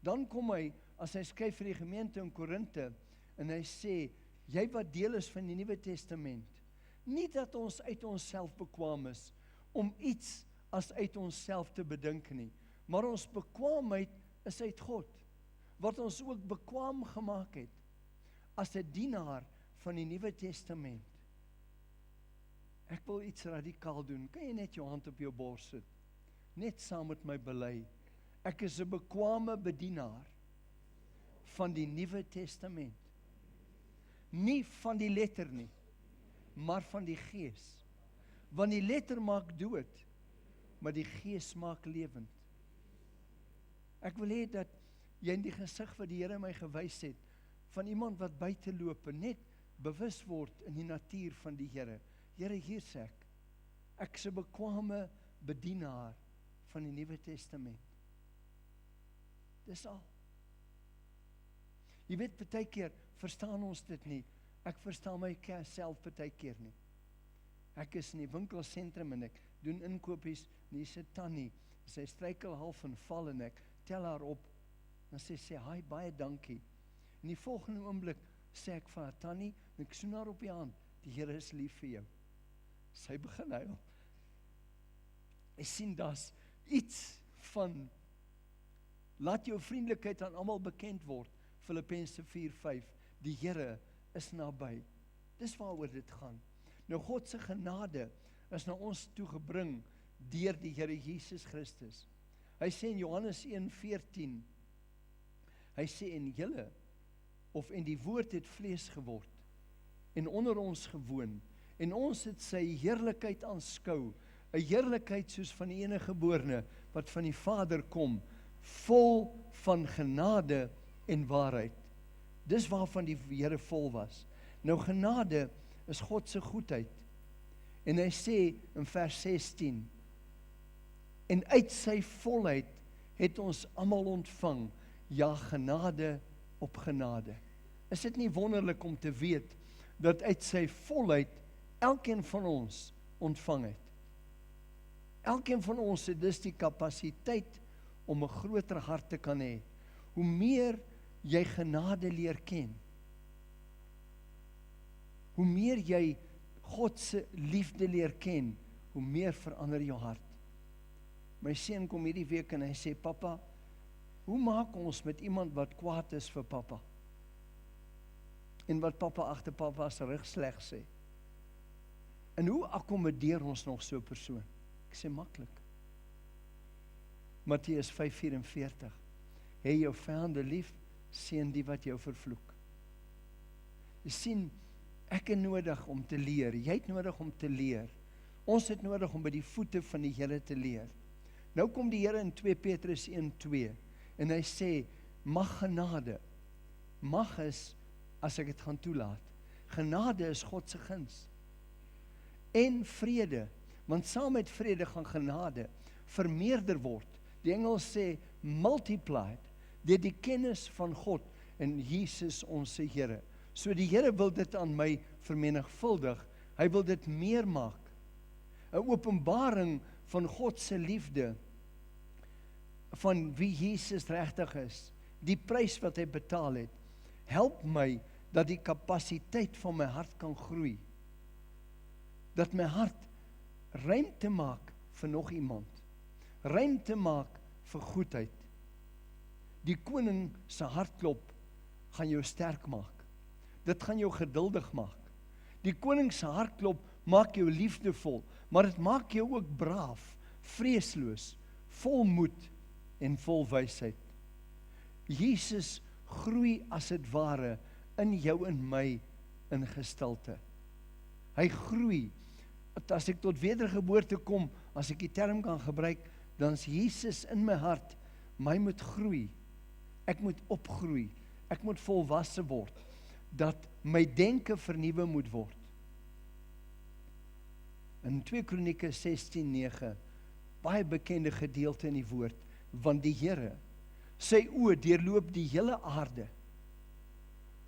Dan kom hy, as hy skryf vir die gemeente in Korinthe, en hy sê, jy wat deel is van die Nuwe Testament, nie dat ons uit onsself bekwaam is, om iets as uit onsself te bedink nie, maar ons bekwaamheid is uit God, wat ons ook bekwaam gemaak het, as 'n dienaar van die Nuwe Testament. Ek wil iets radikaal doen, kan jy net jou hand op jou bors sit, net saam met my bely, ek is 'n bekwame bedienaar van die Nuwe Testament. Nie van die letter nie, maar van die gees. Want die letter maak dood, maar die gees maak lewend. Ek wil hê dat jy in die gesig wat die Here my gewys het, van iemand wat buite loop en net bewus word in die natuur van die Here. Here, hier sê ek is 'n bekwame bedienaar van die Nuwe Testament. Dis al. Jy weet, partykeer verstaan ons dit nie. Ek verstaan myself partykeer nie. Ek is in die winkelsentrum en ek doen inkopies, en hier sit Tannie, sy struikel half en val en ek tel haar op, en sy sê, hi, baie dankie. En die volgende oomblik sê ek vir haar, Tannie, en ek soen haar op die hand, die Here is lief vir jou. Sy begin huil. Ek sien das iets van, laat jou vriendelikheid aan almal bekend word, Filippense 4:5, die Here is naby. Dis waaroor dit gaan. Nou God se genade is na ons toe gebring deur die Here Jesus Christus. Hy sê in Johannes 1:14, hy sê en julle, en die woord het vlees geword, en onder ons gewoon, en ons het sy heerlikheid aanskou, 'n heerlikheid soos van die enige geborene, wat van die Vader kom, vol van genade en waarheid. Dis waarvan die Here vol was. Nou genade is God se goedheid. En hy sê in vers 16, en uit sy volheid het ons almal ontvang, ja, genade op genade. Is dit nie wonderlik om te weet, dat uit sy volheid, elkeen van ons ontvang het. Elkeen van ons het dus die kapasiteit, om 'n groter hart te kan hê. Hoe meer jy genade leer ken, hoe meer jy God se liefde leer ken, hoe meer verander jou hart. My seun kom hierdie week en hy sê, papa, hoe maak ons met iemand wat kwaad is vir papa? En wat papa agter papa se rug sleg sê? En hoe akkommodeer ons nog so 'n persoon? Ek sê maklik. Matteus 5:44, hê jou vyande lief, seën die wat jou vervloek. Jy sien, ek het nodig om te leer, jy het nodig om te leer. Ons het nodig om by die voete van die Here te leer. Nou kom die Here in 2 Petrus 1:2 en hy sê, mag genade, mag is, as ek dit gaan toelaat, genade is God se guns. En vrede, want saam met vrede gaan genade vermeerder word. Die Engels sê multiplied, deur die kennis van God en Jesus ons Here. So die Here wil dit aan my vermenigvuldig, hy wil dit meer maak. 'n Openbaring van God se liefde, van wie Jesus regtig is, die prys wat hy betaal het, help my dat die kapasiteit van my hart kan groei. Dat my hart ruimte maak vir nog iemand. Ruimte maak vir goedheid. Die koning se hartklop gaan jou sterk maak. Dit gaan jou geduldig maak. Die koning se hartklop maak jou liefdevol, maar dit maak jou ook braaf, vreesloos, vol moed en vol wysheid. Jesus groei as dit ware in jou en my in gestalte. Hy groei. As ek tot wedergeboorte kom, as ek die term kan gebruik, dan is Jesus in my hart. My moet groei. Ek moet opgroei. Ek moet volwasse word. Dat my denke vernuwe moet word. In 2 Kronieke 16:9, baie bekende gedeelte in die woord, want die Here, sy oë deurloop die hele aarde,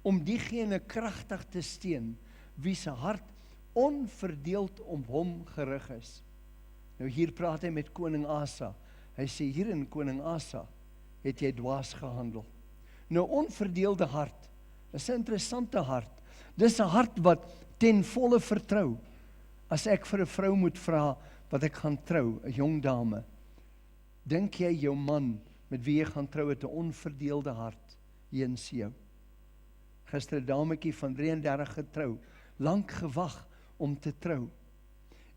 om diegene kragtig te steun, wie se hart onverdeeld om hom gerig is. Nou hier praat hy met koning Asa. Hy sê hierin, koning Asa, het jy dwaas gehandel. Nou onverdeelde hart, is 'n interessante hart. Dis 'n hart wat ten volle vertrou. As ek vir 'n vrou moet vra wat ek gaan trou, 'n jong dame, dink jy jou man met wie jy gaan trou het 'n onverdeelde hart heens jou? Gister 'n dametjie van 33 getrou, lank gewag om te trou.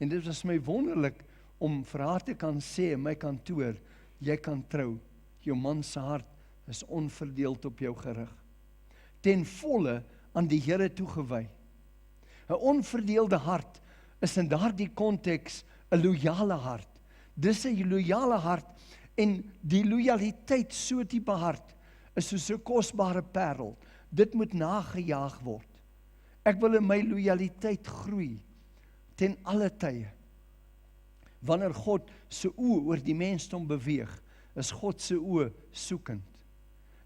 En dit was my wonderlik om vir haar te kan sê in my kantoor, jy kan trou. Jou man se hart is onverdeeld op jou gerig. Ten volle aan die Here toegewy. 'n Onverdeelde hart is in daardie konteks 'n loyale hart. Dis 'n loyale hart en die loyaliteit, so tipe hart, is soos 'n kosbare parel. Dit moet nagejaag word. Ek wil in my loyaliteit groei ten alle tye. Wanneer God se oë oor die mensdom beweeg, is God se oë soekend.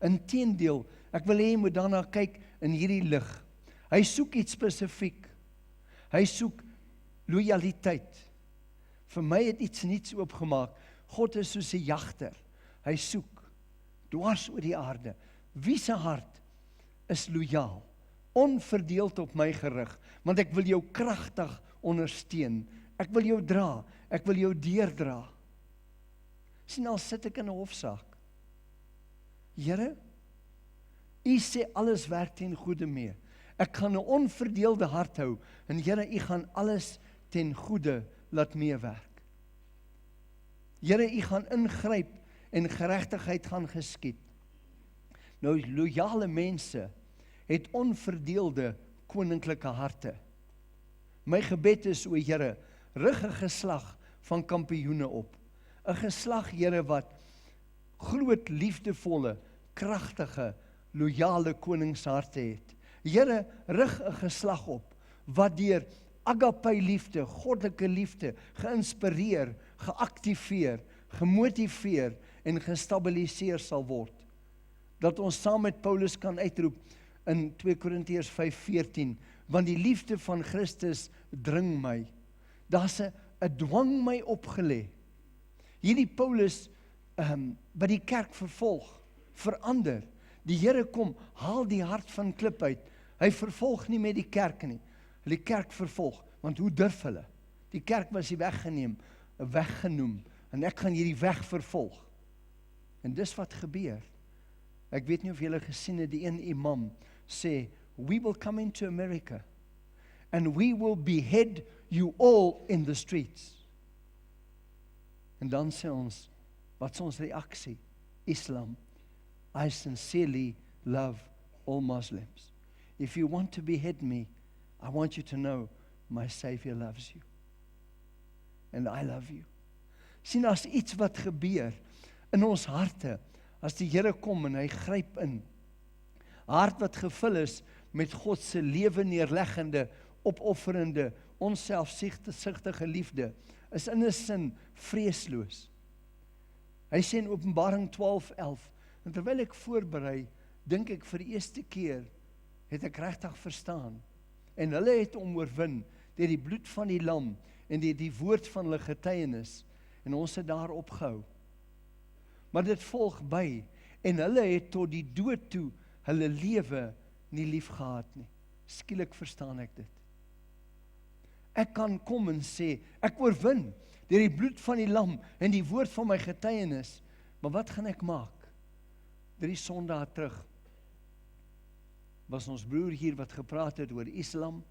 Inteendeel, ek wil hê jy moet daarna kyk in hierdie lig. Hy soek iets spesifiek. Hy soek loyaliteit. Vir my het iets nuuts oopgemaak. God is soos 'n jagter. Hy soek dwars oor die aarde. Wie se hart is loyaal, onverdeeld op my gerig, want ek wil jou kragtig ondersteun. Ek wil jou dra, ek wil jou deurdra. Sien, al sit ek in 'n hofsaak. Here, U sê alles werk ten goeie mee. Ek gaan 'n onverdeelde hart hou, en Here, U gaan alles ten goeie laat meewerk. Here, U gaan ingryp en geregtigheid gaan geskied. Nou, loyale mense het onverdeelde koninklike harte. My gebed is, o Here, rig 'n geslag van kampioene op. 'n Geslag, Here, wat groot, liefdevolle, kragtige, loyale koningsharte het. Here, rig 'n geslag op wat deur agape liefde, goddelike liefde, geïnspireer, geaktiveer, gemotiveer en gestabiliseer sal word. Dat ons saam met Paulus kan uitroep in 2 Korintiërs 5:14, want die liefde van Christus dring my. Daar's 'n dwang my opgelê. Hierdie Paulus wat die kerk vervolg, verander. Die Here kom, haal die hart van klip uit. Hy vervolg nie met die kerk nie. Die kerk vervolg, want hoe durf hulle? Die kerk was die weggenoem, en ek gaan hierdie weg vervolg. En dis wat gebeur. Ek weet nie of julle gesien het, die een imam sê, we will come into America, and we will behead you all in the streets. En dan sê ons, wat is ons reaksie? Islam. I sincerely love all Muslims. If you want to behead me, I want you to know my Savior loves you. And I love you. Sien, as iets wat gebeur in ons harte, as die Here kom en hy gryp in, hart wat gevul is met God se lewe neerleggende, opofferende, onselfsugtige liefde, is in 'n sin vreesloos. Hy sê in Openbaring 12:11, en terwyl ek voorberei, dink ek vir die eerste keer, het ek regtig verstaan. En hulle het hom oorwin, deur die bloed van die lam, en deur die woord van hulle getuienis, en ons het daar opgehou. Maar dit volg by, en hulle het tot die dood toe, hulle lewe nie lief gehad nie. Skielik verstaan ek dit. Ek kan kom en sê, ek oorwin, deur die bloed van die lam, en die woord van my getuienis, maar wat gaan ek maak? 3 Sondae terug, was ons broer hier wat gepraat het oor Islam,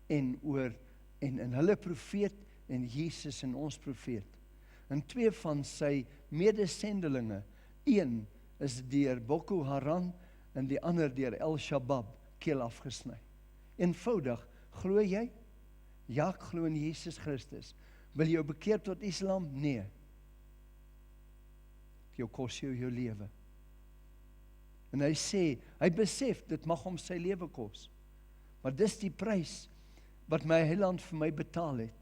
en hulle profeet, en Jesus en ons profeet. En 2 van sy medesendelinge, een is deur Boko Haram, en die ander deur El-Shabaab, keel afgesny. Eenvoudig, glo jy? Ja, ek glo in Jesus Christus. Wil jy jou bekeer tot Islam? Nee. Jou kos jou lewe. En hy sê, hy besef, dit mag hom sy lewe kos. Maar dis die prys wat my Heiland vir my betaal het.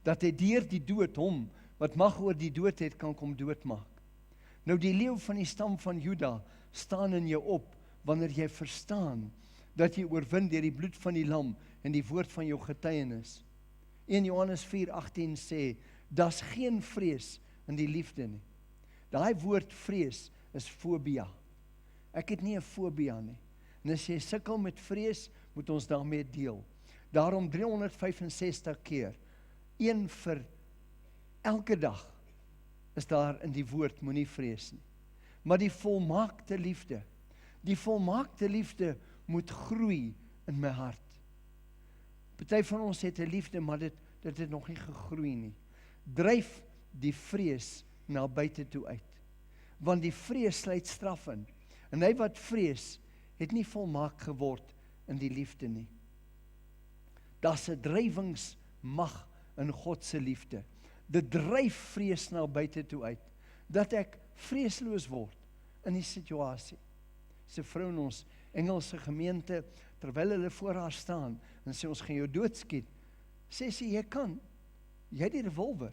Dat hy deur die dood hom, wat mag oor die dood het, kan kom doodmaak. Nou die leeu van die stam van Juda staan in jou op, wanneer jy verstaan, dat jy oorwin deur die bloed van die lam, en die woord van jou getuienis. 1 Johannes 4:18 sê, daar's geen vrees in die liefde nie. Daai woord vrees is fobia. Ek het nie 'n fobia nie. En as jy sukkel met vrees, moet ons daarmee deel. Daarom 365 keer, 1 vir elke dag, is daar in die woord, moenie vrees nie. Maar die volmaakte liefde moet groei in my hart. Party van ons het 'n liefde, maar dit het nog nie gegroei nie. Dryf die vrees na buite toe uit. Want die vrees sluit straf in. En hy wat vrees, het nie volmaak geword in die liefde nie. Daar's 'n drywingsmag in God se liefde. Dit dryf vrees na buite toe uit. Dat ek vreesloos word in die situasie. Dis 'n vrou in ons Engelse gemeente, terwyl hulle voor haar staan, en sê, ons gaan jou doodskiet, sê sy, jy het die revolver,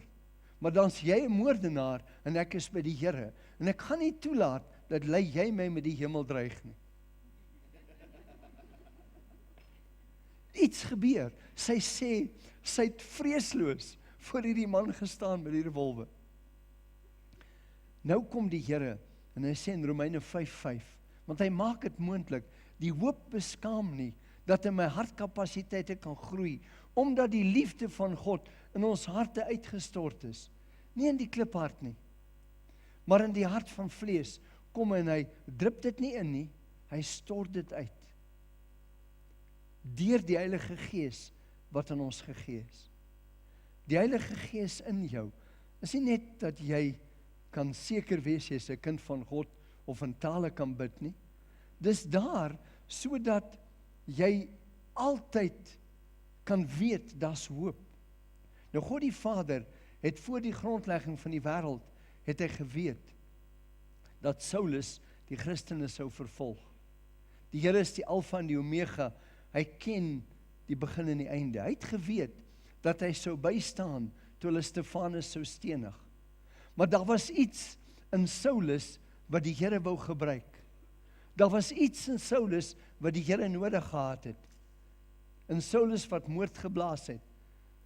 maar dan's jy 'n moordenaar, en ek is by die Here, en ek gaan nie toelaat, dat jy my met die hemel dreig nie. Iets gebeur, sy sê, sy het vreesloos voor hierdie man gestaan met die revolver. Nou kom die Here, en hy sê in Romeine 5:5, want hy maak dit moontlik, die hoop beskaam nie, dat in my hartkapasiteite kan groei, omdat die liefde van God in ons harte uitgestort is, nie in die kliphart nie, maar in die hart van vlees, kom en hy drup dit nie in nie, hy stort dit uit, deur die Heilige Gees, wat in ons gegee is. Die Heilige Gees in jou, is nie net dat jy kan seker wees, jy is 'n kind van God, of in tale kan bid nie, dis daar, sodat jy altyd kan weet, daar's hoop. Nou God die Vader, het voor die grondlegging van die wêreld, het hy geweet, dat Saulus die Christene sou vervolg. Die Here is die Alfa en die Omega, hy ken die begin en die einde. Hy het geweet, dat hy sou bystaan, toe hulle Stefanus sou stenig. Maar daar was iets in Saulus, wat die Here wou gebruik. Daar was iets in Saulus, wat die Here nodig gehad het. In Saulus wat moord geblaas het,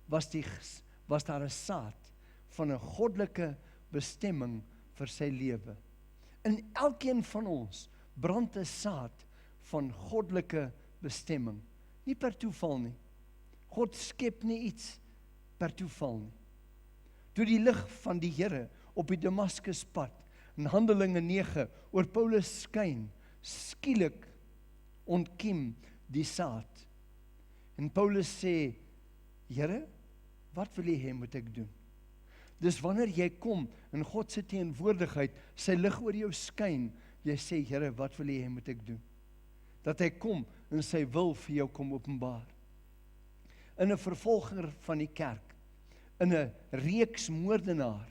was daar 'n saad, van 'n goddelike bestemming vir sy lewe. In elkeen van ons, brand 'n saad, van goddelike bestemming. Nie per toeval nie. God skep nie iets per toeval nie. Toe die lig van die Here op die Damaskuspad in Handelinge 9 oor Paulus skyn, skielik ontkiem die saad. En Paulus sê, Here, wat wil jy hê moet ek doen? Dis wanneer jy kom in God se teenwoordigheid, sy lig oor jou skyn, jy sê, Here, wat wil jy hê moet ek doen? Dat hy kom en sy wil vir jou kom openbaar. In 'n vervolger van die kerk, in 'n reeks moordenaar,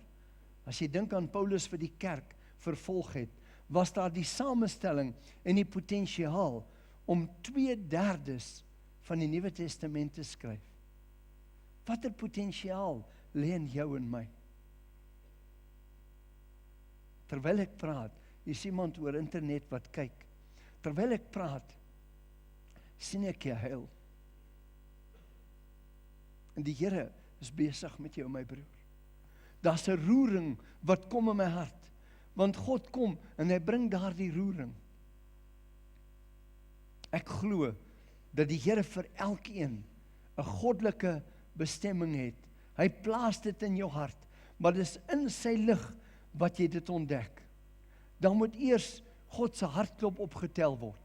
as jy dink aan Paulus vir die kerk vervolg het, was daar die samestelling en die potensiaal om 2/3 van die Nuwe Testament te skryf. Watter potensiaal lê in jou en my? terwyl ek praat, is iemand oor internet wat kyk. Terwyl ek praat, sien ek jy huil. En die Here is besig met jou, my broer. Daar's 'n roering wat kom in my hart, want God kom en hy bring daardie roering. Ek glo dat die Here vir elkeen 'n goddelike bestemming het. Hy plaas dit in jou hart, maar dis in sy lig wat jy dit ontdek. Dan moet eers God se hartklop opgetel word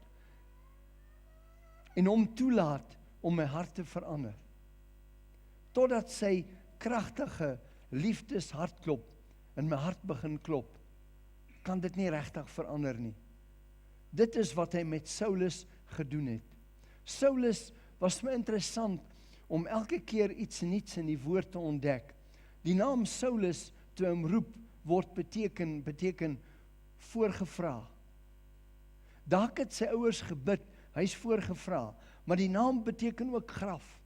en hom toelaat om my hart te verander. Totdat sy kragtige liefdeshartklop in my hart begin klop, kan dit nie regtig verander nie. Dit is wat hy met Saulus gedoen het. Saulus was my interessant om elke keer iets nuuts in die woord te ontdek. Die naam Saulus, toe hom roep, word beteken voorgevra. Dalk het sy ouers gebid, hy's voorgevra, maar die naam beteken ook graf.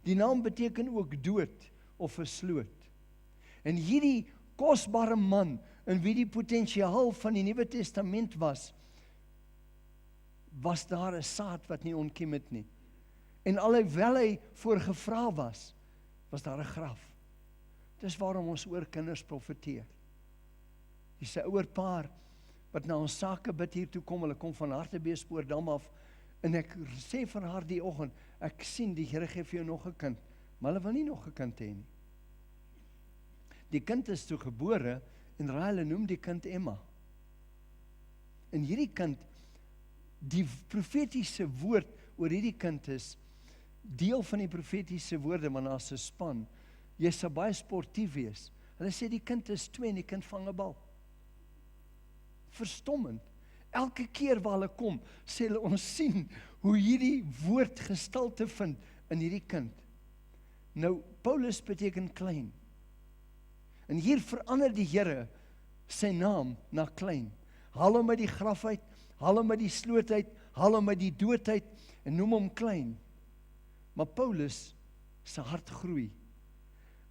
Die naam beteken ook dood of 'n sloot. En hierdie kosbare man, in wie die potensiaal van die Nuwe Testament was daar 'n saad wat nie ontkiem het nie. En alhoewel hy voorgevra was daar 'n graf. Dis waarom ons oor kinders profeteer. Dis 'n ouer paar wat na ons sake bid hier toe kom, hulle kom van Hartbeespoortdam af, en ek sê vir haar die oggend, ek sien die Here gee vir jou nog 'n kind, maar hulle wil nie nog 'n kind hê nie. Die kind is toe gebore, en hulle noem die kind Emma. En hierdie kind, die profetiese woord oor hierdie kind is, deel van die profetiese woorde, maar daar's 'n span, jy sal baie sportief wees. Hulle sê die kind is 2 en die kind vang 'n bal. Verstommend. Elke keer waar hulle kom, sê hulle, ons sien hoe hierdie woord gestalte vind in hierdie kind. Nou, Paulus beteken klein. En hier verander die Here sy naam na klein. Haal hom uit die graf uit, haal hom uit die sloot uit, haal hom uit die dood uit, en noem hom klein. Maar Paulus se hart groei.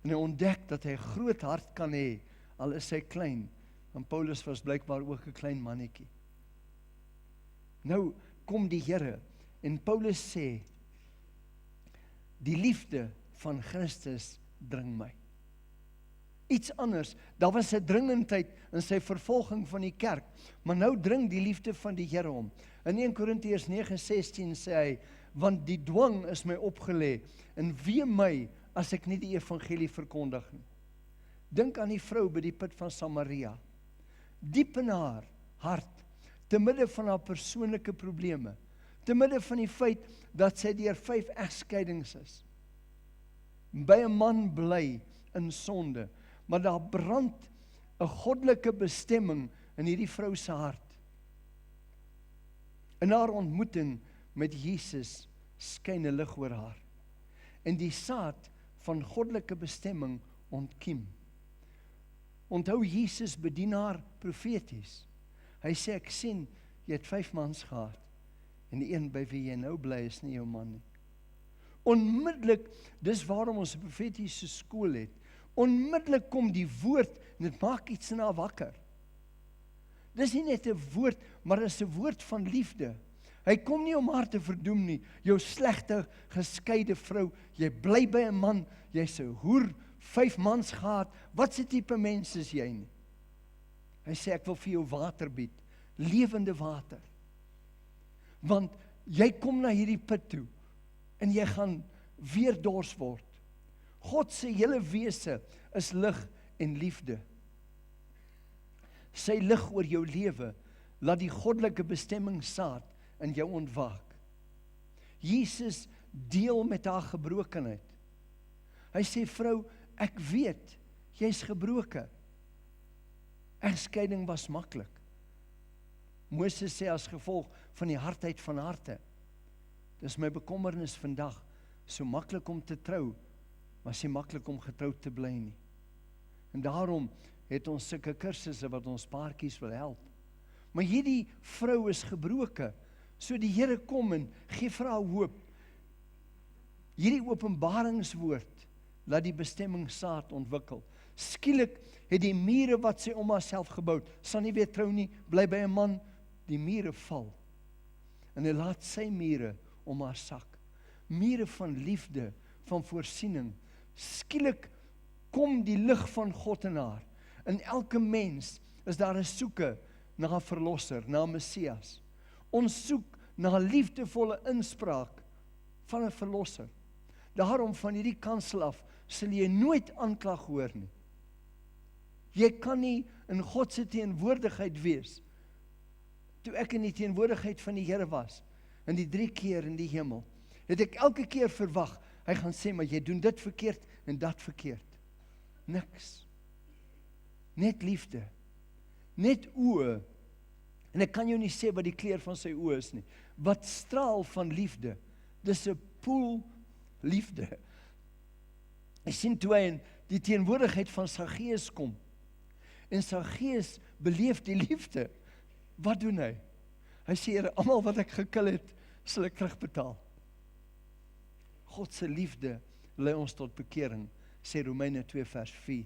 En hy ontdek dat hy 'n groot hart kan hê, al is hy klein. Want Paulus was blykbaar ook 'n klein mannetjie. Nou kom die Here, en Paulus sê, die liefde van Christus dring my. Iets anders, daar was 'n dringendheid in sy vervolging van die kerk, maar nou dring die liefde van die Here hom. In 1 Korintiërs 9:16 sê hy, want die dwang is my opgelê, en wee my as ek nie die evangelie verkondig nie. Dink aan die vrou by die put van Samaria. Diep in haar hart, te midde van haar persoonlike probleme, te midde van die feit dat sy deur 5 egskeidings is, by 'n man bly in sonde, maar daar brand 'n goddelike bestemming in hierdie vrou se hart. In haar ontmoeting met Jesus skyn 'n lig oor haar, en die saad van goddelike bestemming ontkiem. Onthou, Jesus bedien haar profeties. Hy sê, ek sien, jy het 5 mans gehad, en die een by wie jy nou bly is nie jou man nie. Onmiddellik, dis waarom ons 'n profetiese skool het, onmiddellik kom die woord, en dit maak iets in haar wakker. Dis nie net 'n woord, maar dis 'n woord van liefde. Hy kom nie om haar te verdoem nie, jou slegte, geskeide vrou, jy bly by 'n man, jy's 'n hoer, 5 mans gehad, wat se tipe mens is jy nie? Hy sê, ek wil vir jou water bied, lewende water. Want jy kom na hierdie put toe, en jy gaan weer dors word. God se hele wese is lig en liefde. Sy lig oor jou lewe, laat die goddelike bestemming saad in jou ontwaak. Jesus deel met haar gebrokenheid. Hy sê, vrou, ek weet, jy's gebroken. Egskeiding was maklik. Moses sê as gevolg van die hardheid van harte. Dis my bekommernis vandag, so maklik om te trou, maar is nie maklik om getroud te bly nie. En daarom het ons sulke kursusse wat ons paartjies wil help. Maar hierdie vrou is gebroken, so die Here kom en gee vir haar hoop. Hierdie openbaringswoord laat die bestemming saad ontwikkel. Skielik het die mure wat sy om haarself gebou het, sal nie weer trou nie, bly by 'n man, die mure val. En hy laat sy mure om haar sak. Mure van liefde, van voorsiening. Skielik kom die lig van God in haar. In elke mens is daar 'n soeke na 'n verlosser, na 'n Messias. Ons soek na 'n liefdevolle inspraak van 'n verlosser. Daarom van hierdie kansel af sal jy nooit aanklag hoor nie. Jy kan nie in God se teenwoordigheid wees. Toe ek in die teenwoordigheid van die Here was, in die 3 keer in die hemel, het ek elke keer verwag, hy gaan sê, maar jy doen dit verkeerd en dat verkeerd. Niks. Net liefde. Net oë. En ek kan jou nie sê wat die kleur van sy oë is nie. Wat straal van liefde. Dis 'n poel liefde. Ek sien toe hy in die teenwoordigheid van Saggeus kom. En Saggeus beleef die liefde. Wat doen hy? Hy sê, Here, almal wat ek gekil het, sal ek terugbetaal. God se liefde lei ons tot bekering, sê Romeine 2 vers 4.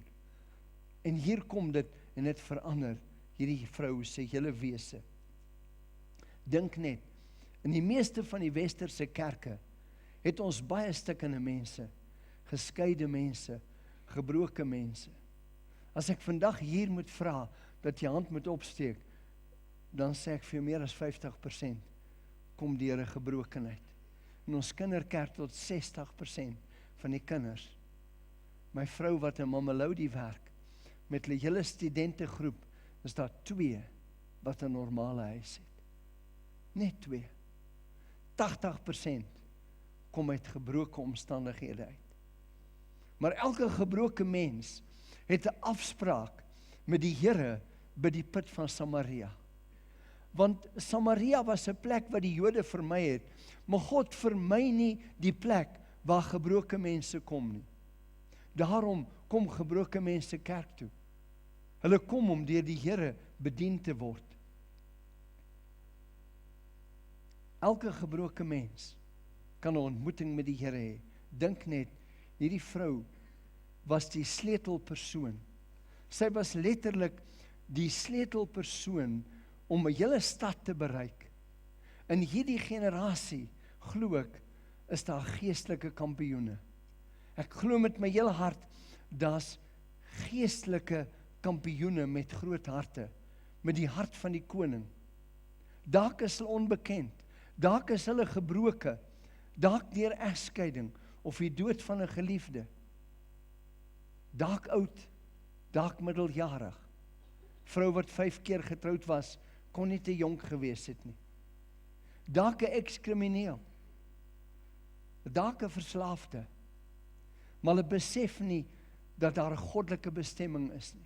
En hier kom dit en dit verander hierdie vrou se hele wese. Dink net, in die meeste van die westerse kerke het ons baie stikkende mense, geskeide mense, gebroke mense. As ek vandag hier moet vra dat jy hand moet opsteek, dan sê ek vir meer as 50% kom deur 'n gebrokenheid. In ons kinderkerk tot 60% van die kinders. My vrou wat in Mamelodi werk, met hulle hele studentegroep, is daar 2 wat 'n normale huis het. Net 2. 80% kom uit gebroke omstandighede uit. Maar elke gebroke mens het 'n afspraak met die Here by die put van Samaria. Want Samaria was 'n plek wat die Jode vermy het, maar God vermy nie die plek waar gebroke mense kom nie. Daarom kom gebroke mense kerk toe. Hulle kom om deur die Here bedien te word. Elke gebroke mens kan 'n ontmoeting met die Here hê. Dink net, hierdie vrou was die sleutelpersoon. Sy was letterlik die sleutelpersoon om 'n hele stad te bereik. In hierdie generasie, glo ek, is daar geestelike kampioene. Ek glo met my hele hart, daar's geestelike kampioene met groot harte, met die hart van die koning. Dalk is hulle onbekend, dalk is hulle gebroke, dalk deur egskeiding, of die dood van 'n geliefde. Dalk oud, dalk middeljarig. Vrou wat 5 keer getroud was, kon nie te jonk gewees het nie. Dalk 'n ekskrimineel, dalk 'n verslaafde, maar hulle besef nie dat daar 'n goddelike bestemming is nie.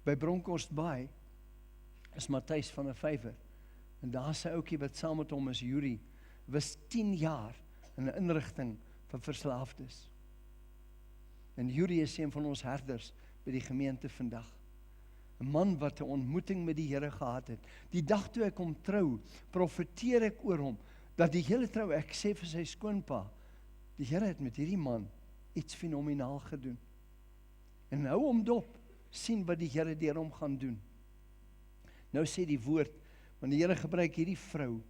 By Bronkhorstbaai is Matthys van der Vyver, en daar is 'n ouetjie wat saam met hom is, Yuri, was 10 jaar in 'n inrigting vir verslaafdes. En Yuri is een van ons herders by die gemeente vandag. 'n Man wat 'n ontmoeting met die Here gehad het. Die dag toe ek hom trou, profeteer ek oor hom, dat die hele trou, ek sê vir sy skoonpa, die Here het met hierdie man iets fenomenaal gedoen. En hou hom dop, sien wat die Here deur hom gaan doen. Nou sê die woord, want die Here gebruik hierdie vrou,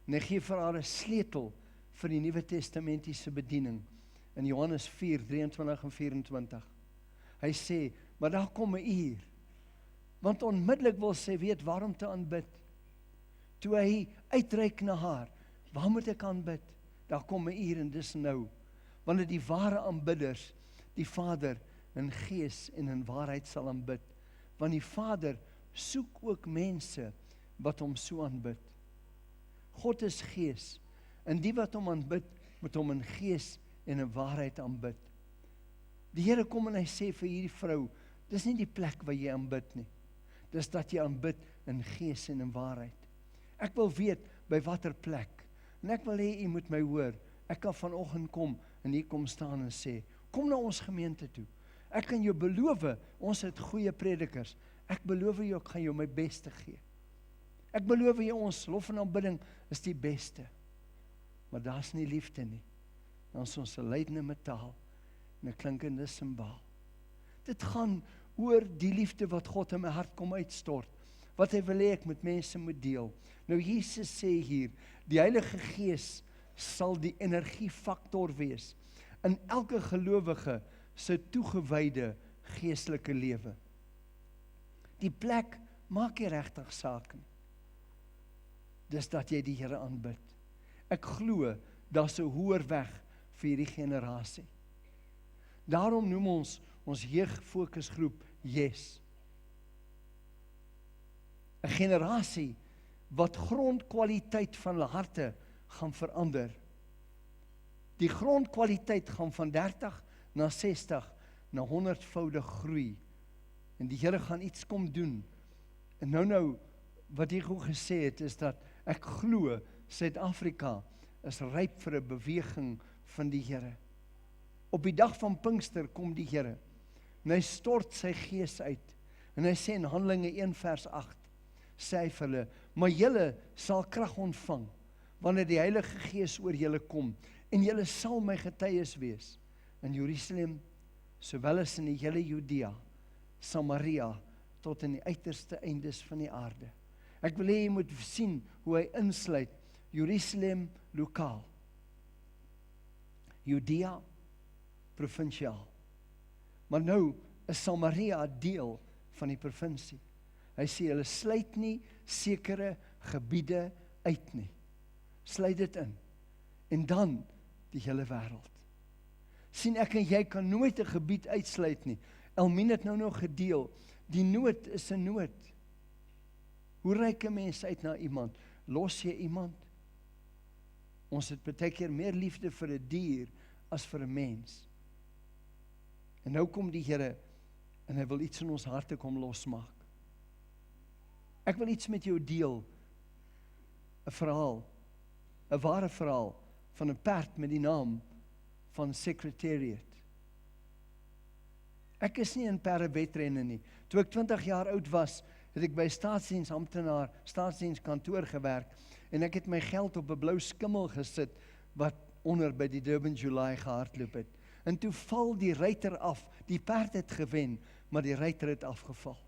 en hy gee vir haar 'n sleutel vir die Nuwe Testamentiese bediening, in Johannes 4, 23 en 24. Hy sê, maar daar kom 'n uur, want onmiddellik wil sy weet waarom te aanbid. Toe hy uitreik na haar, waar moet ek aanbid? Daar kom 'n uur en dis nou, wanneer die ware aanbidders die Vader in gees en in waarheid sal aanbid. Want die Vader soek ook mense wat hom so aanbid. God is gees, en die wat hom aanbid, moet hom in gees en in waarheid aanbid. Die Here kom en hy sê vir hierdie vrou, dis nie die plek waar jy aanbid nie. Dis dat jy aanbid in gees en in waarheid. Ek wil weet by watter plek. En ek wil hê jy moet my hoor. Ek kan vanoggend kom en hier kom staan en sê, kom na ons gemeente toe. Ek kan jou beloof, ons het goeie predikers. Ek beloof jou, ek gaan jou my beste gee. Ek beloof jou, ons lof en aanbidding is die beste. Maar daar's nie liefde nie. Dan is ons 'n lydende metaal. en 'n klinkende simbaal. Dit gaan oor die liefde wat God in my hart kom uitstort, wat hy wil hê ek met mense moet deel. Nou Jesus sê hier, die Heilige Gees sal die energiefaktor wees in elke gelowige se toegewyde geestelike lewe. Die plek maak nie regtig saak nie. Dis dat jy die Here aanbid. Ek glo daar's 'n hoër weg vir hierdie generasie. Daarom noem ons jeugfokusgroep Yes. 'n Generasie wat grondkwaliteit van hulle harte gaan verander. Die grondkwaliteit gaan van 30 na 60 na 100voudig groei. En die Here gaan iets kom doen. En nou wat ek ook gesê het is dat ek glo Suid-Afrika is ryp vir 'n beweging van die Here. Op die dag van Pinkster kom die Here en hy stort sy gees uit. En hy sê in Handelinge 1:8 sê hy vir hulle, maar julle sal krag ontvang wanneer die Heilige Gees oor julle kom en julle sal my getuies wees in Jerusalem sowel as in die hele Judea, Samaria tot in die uiterste eindes van die aarde. Ek wil hê jy moet sien hoe hy insluit Jerusalem lokaal, Judea provinsiaal. Maar nou is Samaria deel van die provinsie. Hy sê hulle sluit nie sekere gebiede uit nie. Sluit dit in. En dan die hele wêreld. Sien ek en jy kan nooit 'n gebied uitsluit nie. Elmien het nou nog gedeel. Die nood is 'n nood. Hoe reik 'n mens uit na iemand? Los jy iemand? Ons het baie keer meer liefde vir 'n dier as vir 'n mens. En nou kom die Here en hy wil iets in ons harte kom losmaak. Ek wil iets met jou deel. 'n verhaal, 'n ware verhaal van 'n perd met die naam van Secretariat. Ek is nie in perdewedrenne nie. Toe ek 20 jaar oud was, het ek by staatsdiensamptenaar, staatsdienskantoor gewerk en ek het my geld op 'n blou skimmel gesit wat onder by die Durban July gehardloop het. En toe val die ruiter af. Die perd het gewen, maar die ruiter het afgeval.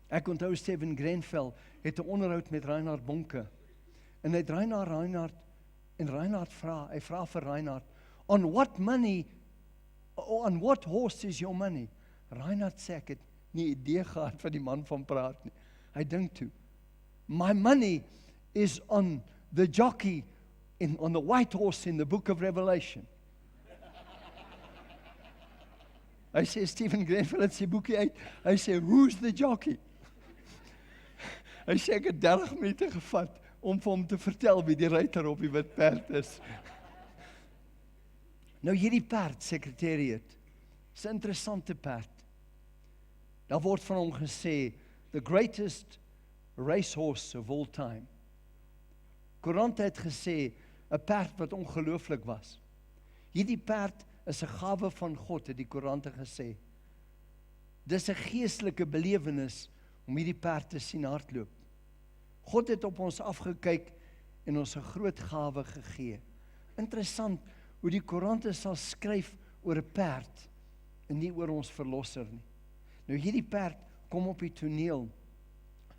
Ek onthou Steven Grenfell het 'n onderhoud met Reinhard Bonke. En hy draai na Reinhard en Reinhard vra, hy vra vir Reinhard, on what horse is your money? Reinhard sê ek het nie idee gehad van die man van praat nie. Hy dink toe, my money is on the jockey on the white horse in the book of Revelation. Hy sê, Stephen Grenfell het sy boekie uit, hy sê, who's the jockey? Hy sê, ek het 30 minute gevat om vir hom te vertel wie die ruiter op die wit perd is. Nou hierdie perd, Secretariat, is 'n interessante perd. Daar word van hom gesê, the greatest racehorse of all time. Koerant het gesê, 'n perd wat ongelooflik was. Hierdie perd is 'n gawe van God, het die koerante gesê. Dis 'n geestelike belewenis om hierdie perd te sien hardloop. God het op ons afgekyk en ons 'n groot gawe gegee. Interessant hoe die koerante sal skryf oor 'n perd en nie oor ons verlosser nie. Nou hierdie perd kom op die toneel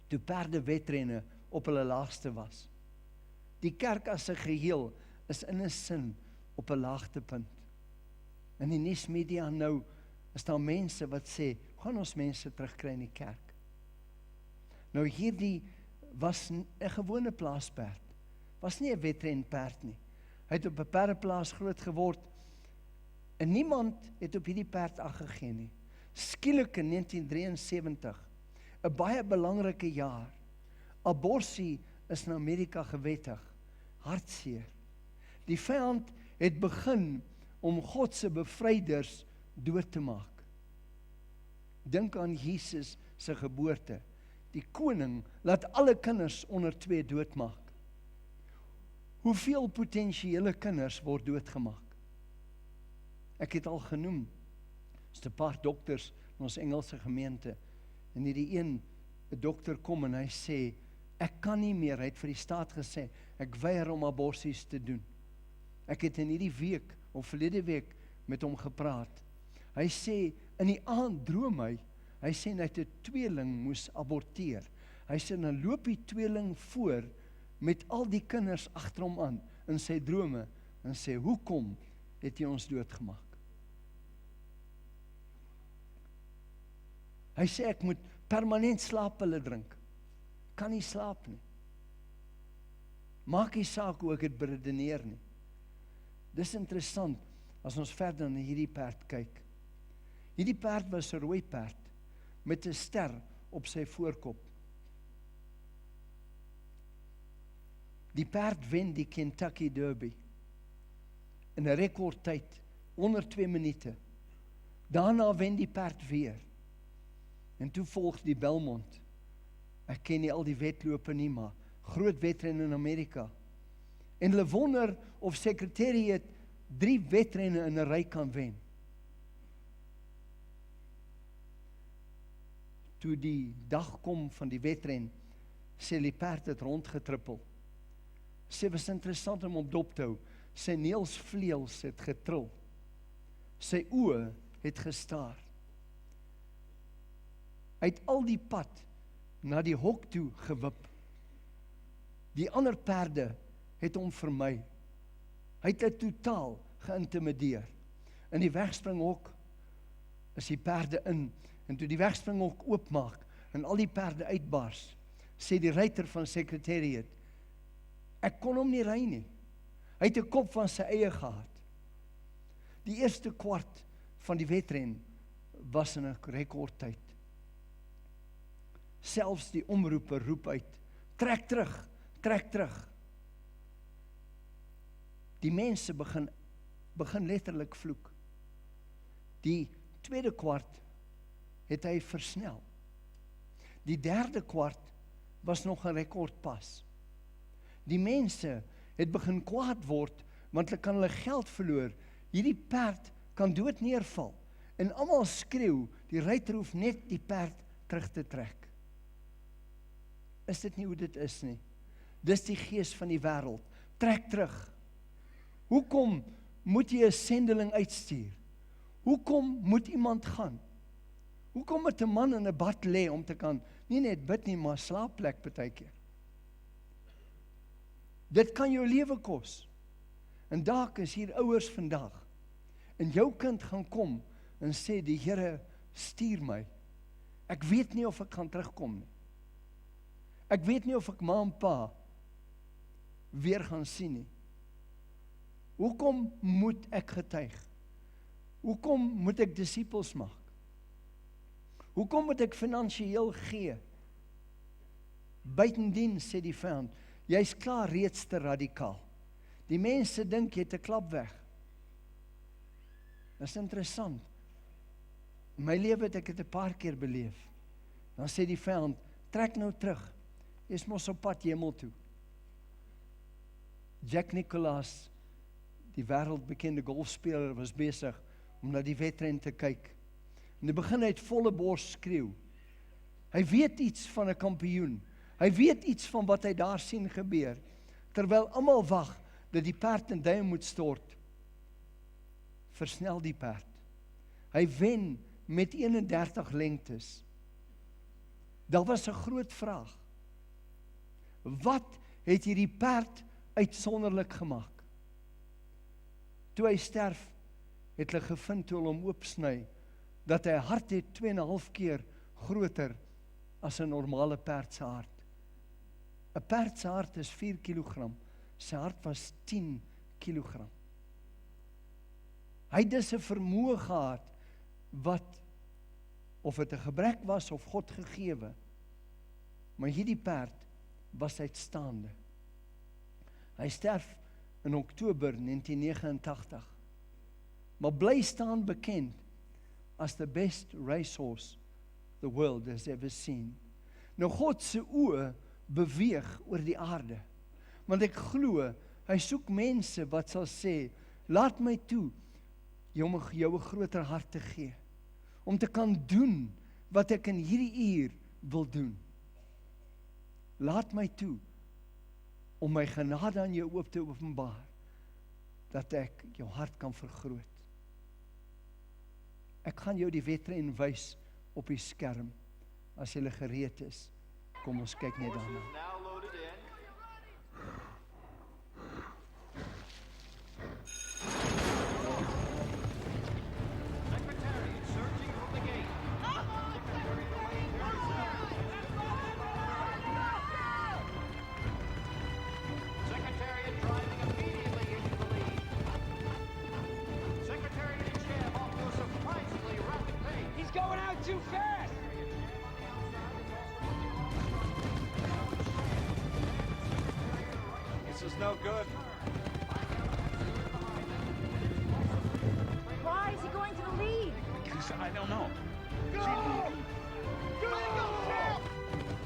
toe perdewedrenne op hulle laagste was. Die kerk as 'n geheel is in 'n sin op 'n laagtepunt. In die nuusmedia nou is daar mense wat sê, gaan ons mense terugkry in die kerk. Nou hierdie was 'n gewone plaasperd. Was nie 'n wedrenperd nie. Hy het op 'n perdeplaas groot geword en niemand het op hierdie perd ag gegee nie. Skielik in 1973, 'n baie belangrike jaar. Abortus is in Amerika gewettig. Hartseer. Die vyand het begin om God se bevryders dood te maak. Dink aan Jesus se geboorte. Die koning laat alle kinders onder 2 doodmaak. Hoeveel potensiële kinders word doodgemaak? Ek het al genoem, is 'n paar dokters in ons Engelse gemeente, en hierdie een dokter kom en hy sê, ek kan nie meer, hy het vir die staat gesê, ek weier om aborsies te doen. Ek het in hierdie week of verlede week met hom gepraat. Hy sê, in die aand droom hy sê net 'n tweeling moes aborteer. Hy sê, dan loop die tweeling voor, met al die kinders agter hom aan, in sy drome, en sê, hoekom het jy ons doodgemaak? Hy sê, ek moet permanent slaappille drink. Kan nie slaap nie. Maak nie saak hoe ek het beredeneer nie. Dis interessant, as ons verder na hierdie perd kyk. Hierdie perd was 'n rooi perd, met 'n ster op sy voorkop. Die perd wen die Kentucky Derby, in 'n rekordtyd, onder 2 minute. Daarna wen die perd weer. En toe volg die Belmont. Ek ken nie al die wedlope nie, maar groot wedrenne in Amerika. En hulle wonder of Secretariat 3 wedrenne in 'n ry kan wen. Toe die dag kom van die wedren, sê die perd het rondgetrippel. Sê, was interessant om op dop te hou. Sy neelsvleuels het getril. Sy oë het gestaar. Hy het al die pad na die hok toe gewip. Die ander perde het hom vermy. Hy het dit totaal geïntimideer. In die wegspringhok is die perde in, en toe die wegspringhok oopmaak, en al die perde uitbars, sê die ruiter van Secretariat, ek kon hom nie ry nie. Hy het 'n kop van sy eie gehad. Die eerste kwart van die wedren was in 'n rekordtyd. Selfs die omroeper roep uit, trek terug, trek terug. Die mense begin letterlik vloek. Die tweede kwart het hy versnel. Die derde kwart was nog 'n rekordpas. Die mense het begin kwaad word, want hulle kan hulle geld verloor. Hierdie perd kan dood neerval. En almal skreeu, die ruiter hoef net die perd terug te trek. Is dit nie hoe dit is nie? Dis die gees van die wêreld. Trek terug. Hoekom moet jy 'n sendeling uitstuur? Hoekom moet iemand gaan? Hoekom moet 'n man in 'n bad lê om te kan, nie net bid nie, maar slaapplek partykeer? Dit kan jou lewe kos. En dalk is hier ouers vandag, en jou kind gaan kom en sê, die Here stuur my. Ek weet nie of ek gaan terugkom nie. Ek weet nie of ek ma en pa weer gaan sien nie. Hoekom moet ek getuig? Hoekom moet ek disippels maak? Hoekom moet ek finansiëel gee? Buitendien, sê die vyand, jy's klaar reeds te radikaal. Die mense dink jy het 'n klap weg. Dis interessant. In my lewe het ek dit 'n paar keer beleef. Dan sê die vyand, trek nou terug. Jy's mos op pad hemel toe. Jack Nicklaus, die wêreldbekende golfspeler, was besig om na die wedren te kyk. En hy begin uit volle bors skreeu. Hy weet iets van 'n kampioen. Hy weet iets van wat hy daar sien gebeur. Terwyl almal wag dat die perd in duim moet stort, versnel die perd. Hy wen met 31 lengtes. Daar was 'n groot vraag. Wat het hierdie perd uitsonderlik gemaak? Toe hy sterf, het hulle gevind toe hulle hom oopsny, dat hy 'n hart het 2,5 keer groter as 'n normale perd se hart. 'n Perd se hart is 4 kilogram, sy hart was 10 kilogram. Hy het dus 'n vermoë gehad, wat, of het 'n gebrek was of God gegewe, maar hierdie perd was uitstaande. Hy sterf in Oktober 1989, maar bly staan bekend as the best racehorse the world has ever seen. Nou God se oë beweeg oor die aarde, want ek glo, hy soek mense wat sal sê, laat my toe, om jou 'n groter hart te gee, om te kan doen, wat ek in hierdie uur wil doen. Laat my toe, om my genade aan jou oop te openbaar, dat ek jou hart kan vergroot. Ek gaan jou die wedren wys op die skerm. As jy gereed is, kom ons kyk net daarna. Now loaded in. Secretary searching from the gate. Secretary awaiting her result. Secretariat driving immediately into the lead. Secretariat and Jam off to a surprisingly rapid pace. He's going out too fast! This is no good. Why is he going to the lead? I don't know.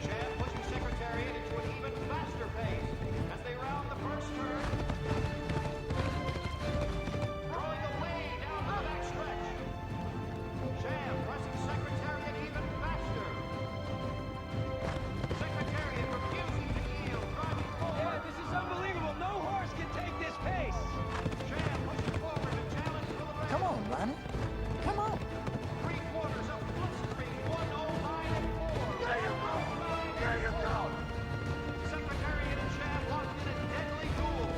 Chad pushing Secretariat into an even faster pace as they round the first turn. Throwing the lead down to the back stretch. Chad pressing Secretariat even faster. Secretariat refusing to yield, driving forward. Yeah, this is unbelievable. No horse can take this pace. Chad pushing forward to challenge for the race. Come on, Ronnie. Come on. 3/4 of Blitzkrieg, 1:09 and 4. There you go. There you go. Secretariat and Chad locked in a deadly duel.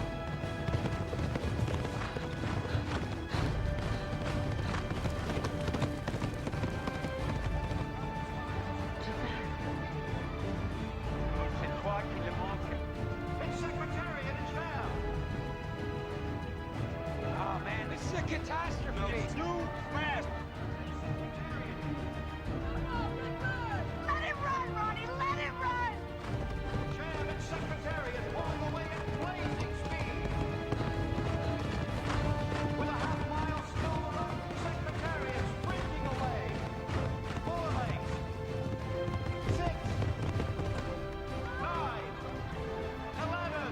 C'est toi qui le manque. It's Secretariat and Chad. Oh man, this is a catastrophe. Too fast. Let it run, Ronnie! Let it run! Chad and Secretariat pulling away at blazing speed. With a half mile still to run, Secretariat sprinting away. 4 lengths. 6. 9. 11.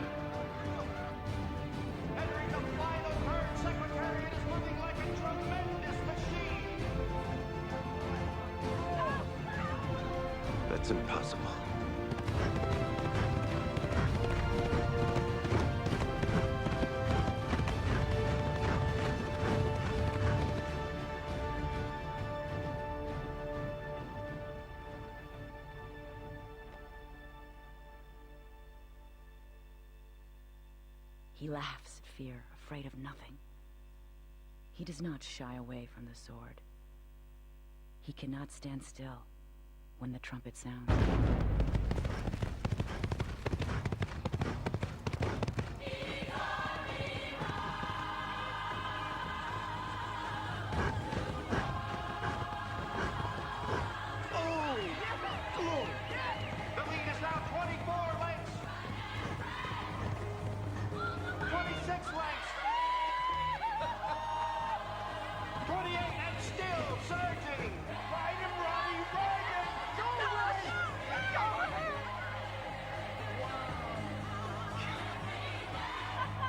Entering the final turn, Secretariat is moving like a tremendous machine. That's impossible. He laughs at fear, afraid of nothing. He does not shy away from the sword. He cannot stand still when the trumpet sounds. The lead is now 24 lengths. 26 lengths. 28 and still surging. Ride him, Ronnie, ride him. Go away. Go away.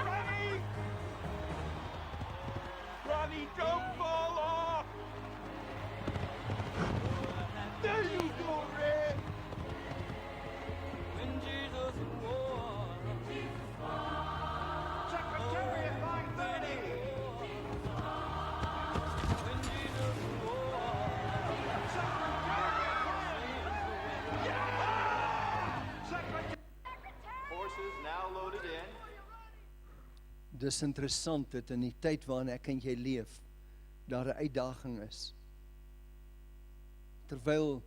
Ronnie. Ronnie, don't fall off. There you go, Red. Secretariat by 30. Horses now loaded in. Dis interessant dat in die tyd waarin ek en jy leef, daar 'n uitdaging is. Terwyl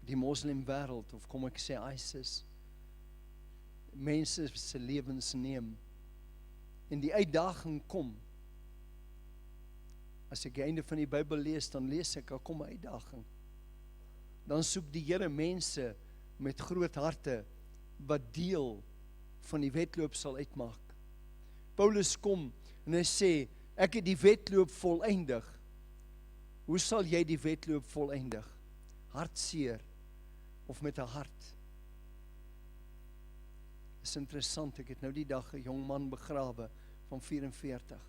die moslim wêreld, of kom ek sê ISIS, mense se lewens neem, en die uitdaging kom. As ek die einde van die Bybel lees, dan lees ek, daar kom 'n uitdaging. Dan soek die Here mense met groot harte, wat deel van die wedloop sal uitmaak. Paulus kom en hy sê, ek het die wedloop voleindig. Hoe sal jy die wedloop voleindig? Hartseer of met 'n hart? Dis interessant, ek het nou die dag 'n jong man begrawe van 44.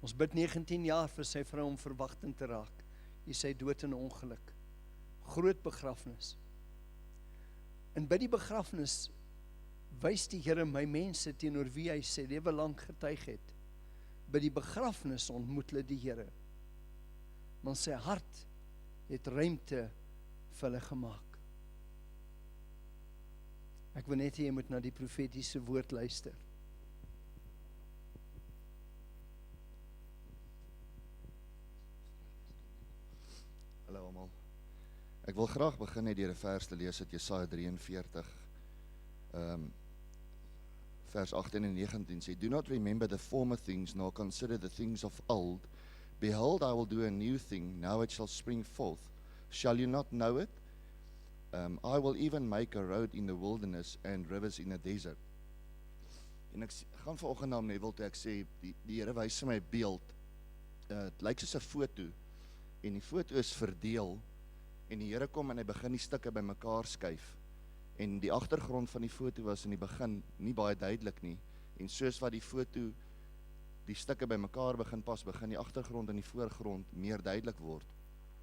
Ons bid 19 jaar vir sy vrou om verwagting te raak. Hy sy dood in 'n ongeluk. Groot begrafnis. En by die begrafnis wys die Here my mense teenoor wie hy sy lewe lank getuig het. By die begrafnis ontmoet hulle die Here. Want sy hart het ruimte vir hulle gemaak. Ek wil net hê jy moet na die profetiese woord luister. Hallo almal. Ek wil graag begin net deur 'n vers te lees uit Jesaja 43. Vers 18 en 19 sê, Do not remember the former things, nor consider the things of old. Behold, I will do a new thing, now it shall spring forth. Shall you not know it? I will even make a road in the wilderness and rivers in the desert. En ek gaan vanoggend na Neville toe ek sê, die Here wys my beeld. Het lyk soos 'n foto, en die foto is verdeel, en die Here kom en hy begin die stukke bymekaar skuif. En die agtergrond van die foto was in die begin nie baie duidelik nie, en soos wat die foto die stukke bymekaar begin pas, begin die agtergrond en die voorgrond meer duidelik word.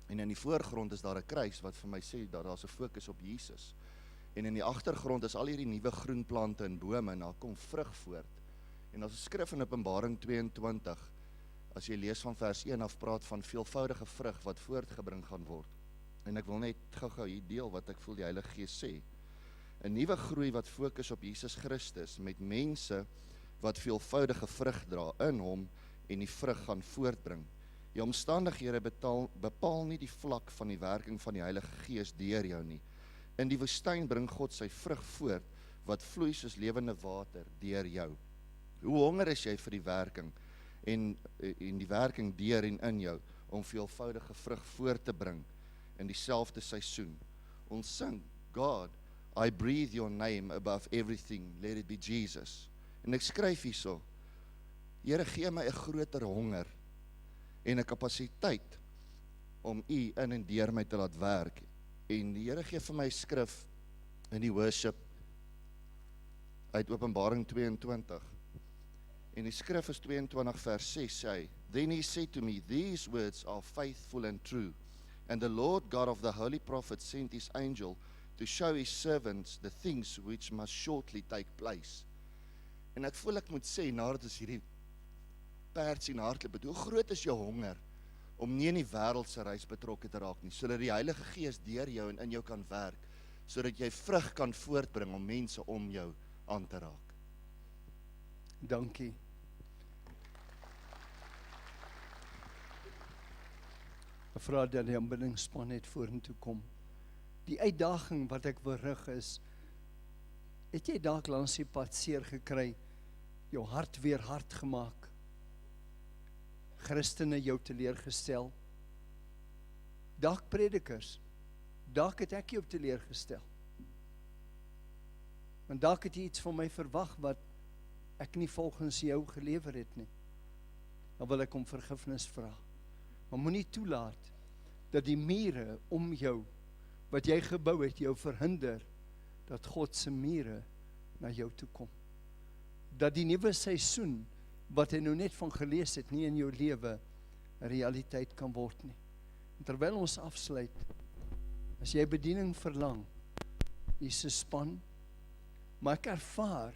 En in die voorgrond is daar 'n kruis wat vir my sê dat daar's 'n fokus op Jesus. En in die agtergrond is al hierdie nuwe groenplante en bome en daar kom vrug voort. En daar's 'n skrif in Openbaring 22, as jy lees van vers 1 af, praat van veelvoudige vrug wat voortgebring gaan word. En ek wil net gou-gou hier deel wat ek voel die Heilige Gees sê. 'n Nuwe groei wat fokus op Jesus Christus met mense wat veelvoudige vrug dra in hom en die vrug gaan voortbring. Die omstandighede bepaal nie die vlak van die werking van die Heilige Gees deur jou nie. In die woestyn bring God sy vrug voort wat vloei soos lewende water deur jou. Hoe honger is jy vir die werking en die werking deur en in jou om veelvoudige vrug voort te bring in dieselfde seisoen. Ons sing, God, I breathe your name above everything, let it be Jesus. En ek skryf hierso, Here gee my 'n groter honger en 'n kapasiteit om U in en deur my te laat werk. En die Here gee vir my skrif in die worship uit Openbaring 22. En die skrif is 22 vers 6 sê, Then he said to me, These words are faithful and true. And the Lord God of the holy prophets sent his angel to show his servants the things which must shortly take place. En ek voel ek moet sê, nadat ons hierdie perd sien hardloop het, hoe groot is jou honger om nie in die wêreldse reis betrokke te raak nie, sodat die Heilige Gees deur jou en in jou kan werk, sodat jy vrug kan voortbring om mense om jou aan te raak. Dankie. Ek vra dat die aanbiddingspan net vorentoe kom. Die uitdaging wat ek wil rig is, het jy dalk langs die pad seer gekry, jou hart weer hard gemaak, Christene jou teleurgestel, dalk predikers, dalk het ek jou teleurgestel, want dalk het jy iets van my verwag wat ek nie volgens jou gelewer het nie. Dan wil ek om vergifnis vra. Maar moenie toelaat dat die mure om jou wat jy gebou het jou verhinder dat God se mure na jou toe kom. Dat die nuwe seisoen wat jy nou net van gelees het nie in jou lewe 'n realiteit kan word nie. En terwyl ons afsluit, as jy bediening verlang, hier's 'n span, maar ek ervaar,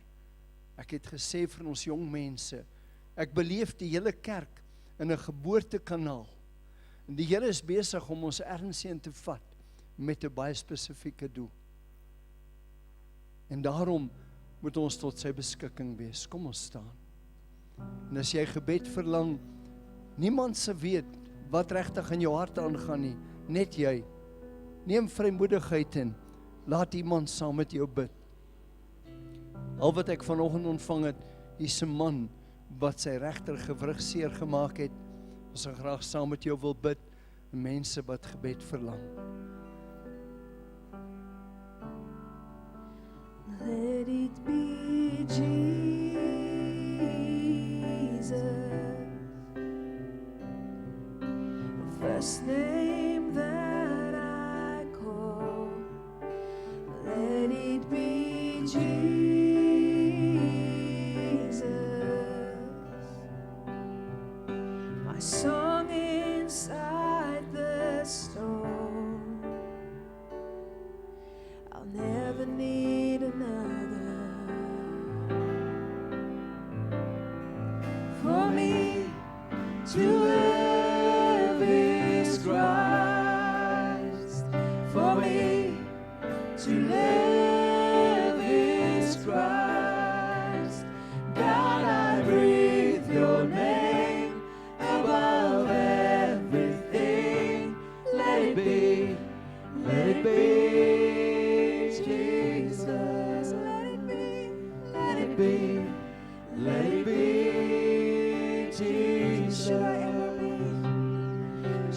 ek het gesê vir ons jong mense, ek beleef die hele kerk in 'n geboortekanaal. En die Here is besig om ons ergens heen te vat met 'n baie spesifieke doel. En daarom moet ons tot sy beskikking wees. Kom ons staan. En as jy gebed verlang, niemand se weet wat regtig in jou hart aangaan nie, net jy. Neem vrymoedigheid in, laat iemand saam met jou bid. Al wat ek vanoggend ontvang het, hier's 'n man wat sy regter gewrig seer gemaak het. Ons sal graag saam met jou wil bid, mense wat gebed verlang. Let it be Jesus, the first name that I call. Let it be Jesus, my song inside the storm. I'll never need another. To live is Christ. For me, to live is Christ. God, I breathe your name above everything. Let it be, Jesus. Let it be, let it be, let it be, Jesus.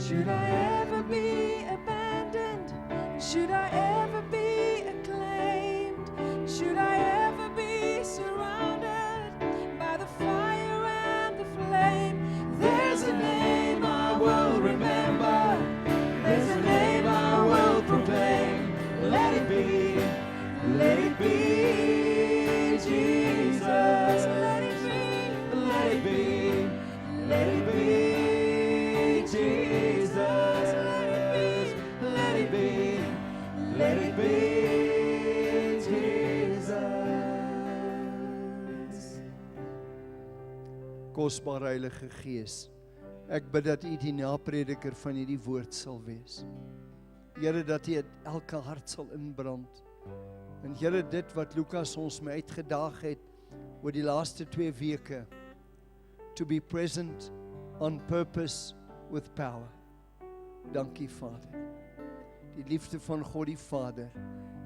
Should I ever be abandoned? Should I ever be acclaimed? Should I ever be surrounded by the fire and the flame? There's a name I will remember. There's a name I will proclaim. Let it be, Jesus. Let it be, Let it be, Jesus. Let it be, Jesus. Kosbare Heilige Gees, ek bid dat U die naprediker van hierdie woord sal wees. Here, dat U elke hart sal inbrand. En Here, dit wat Lukas ons mee uitgedaag het oor die laaste 2 weke, to be present on purpose with power. Dankie, Vader. Die liefde van God die Vader,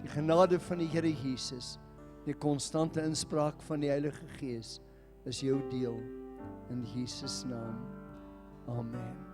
die genade van die Here Jesus, die konstante inspraak van die Heilige Gees is jou deel in Jesus naam. Amen.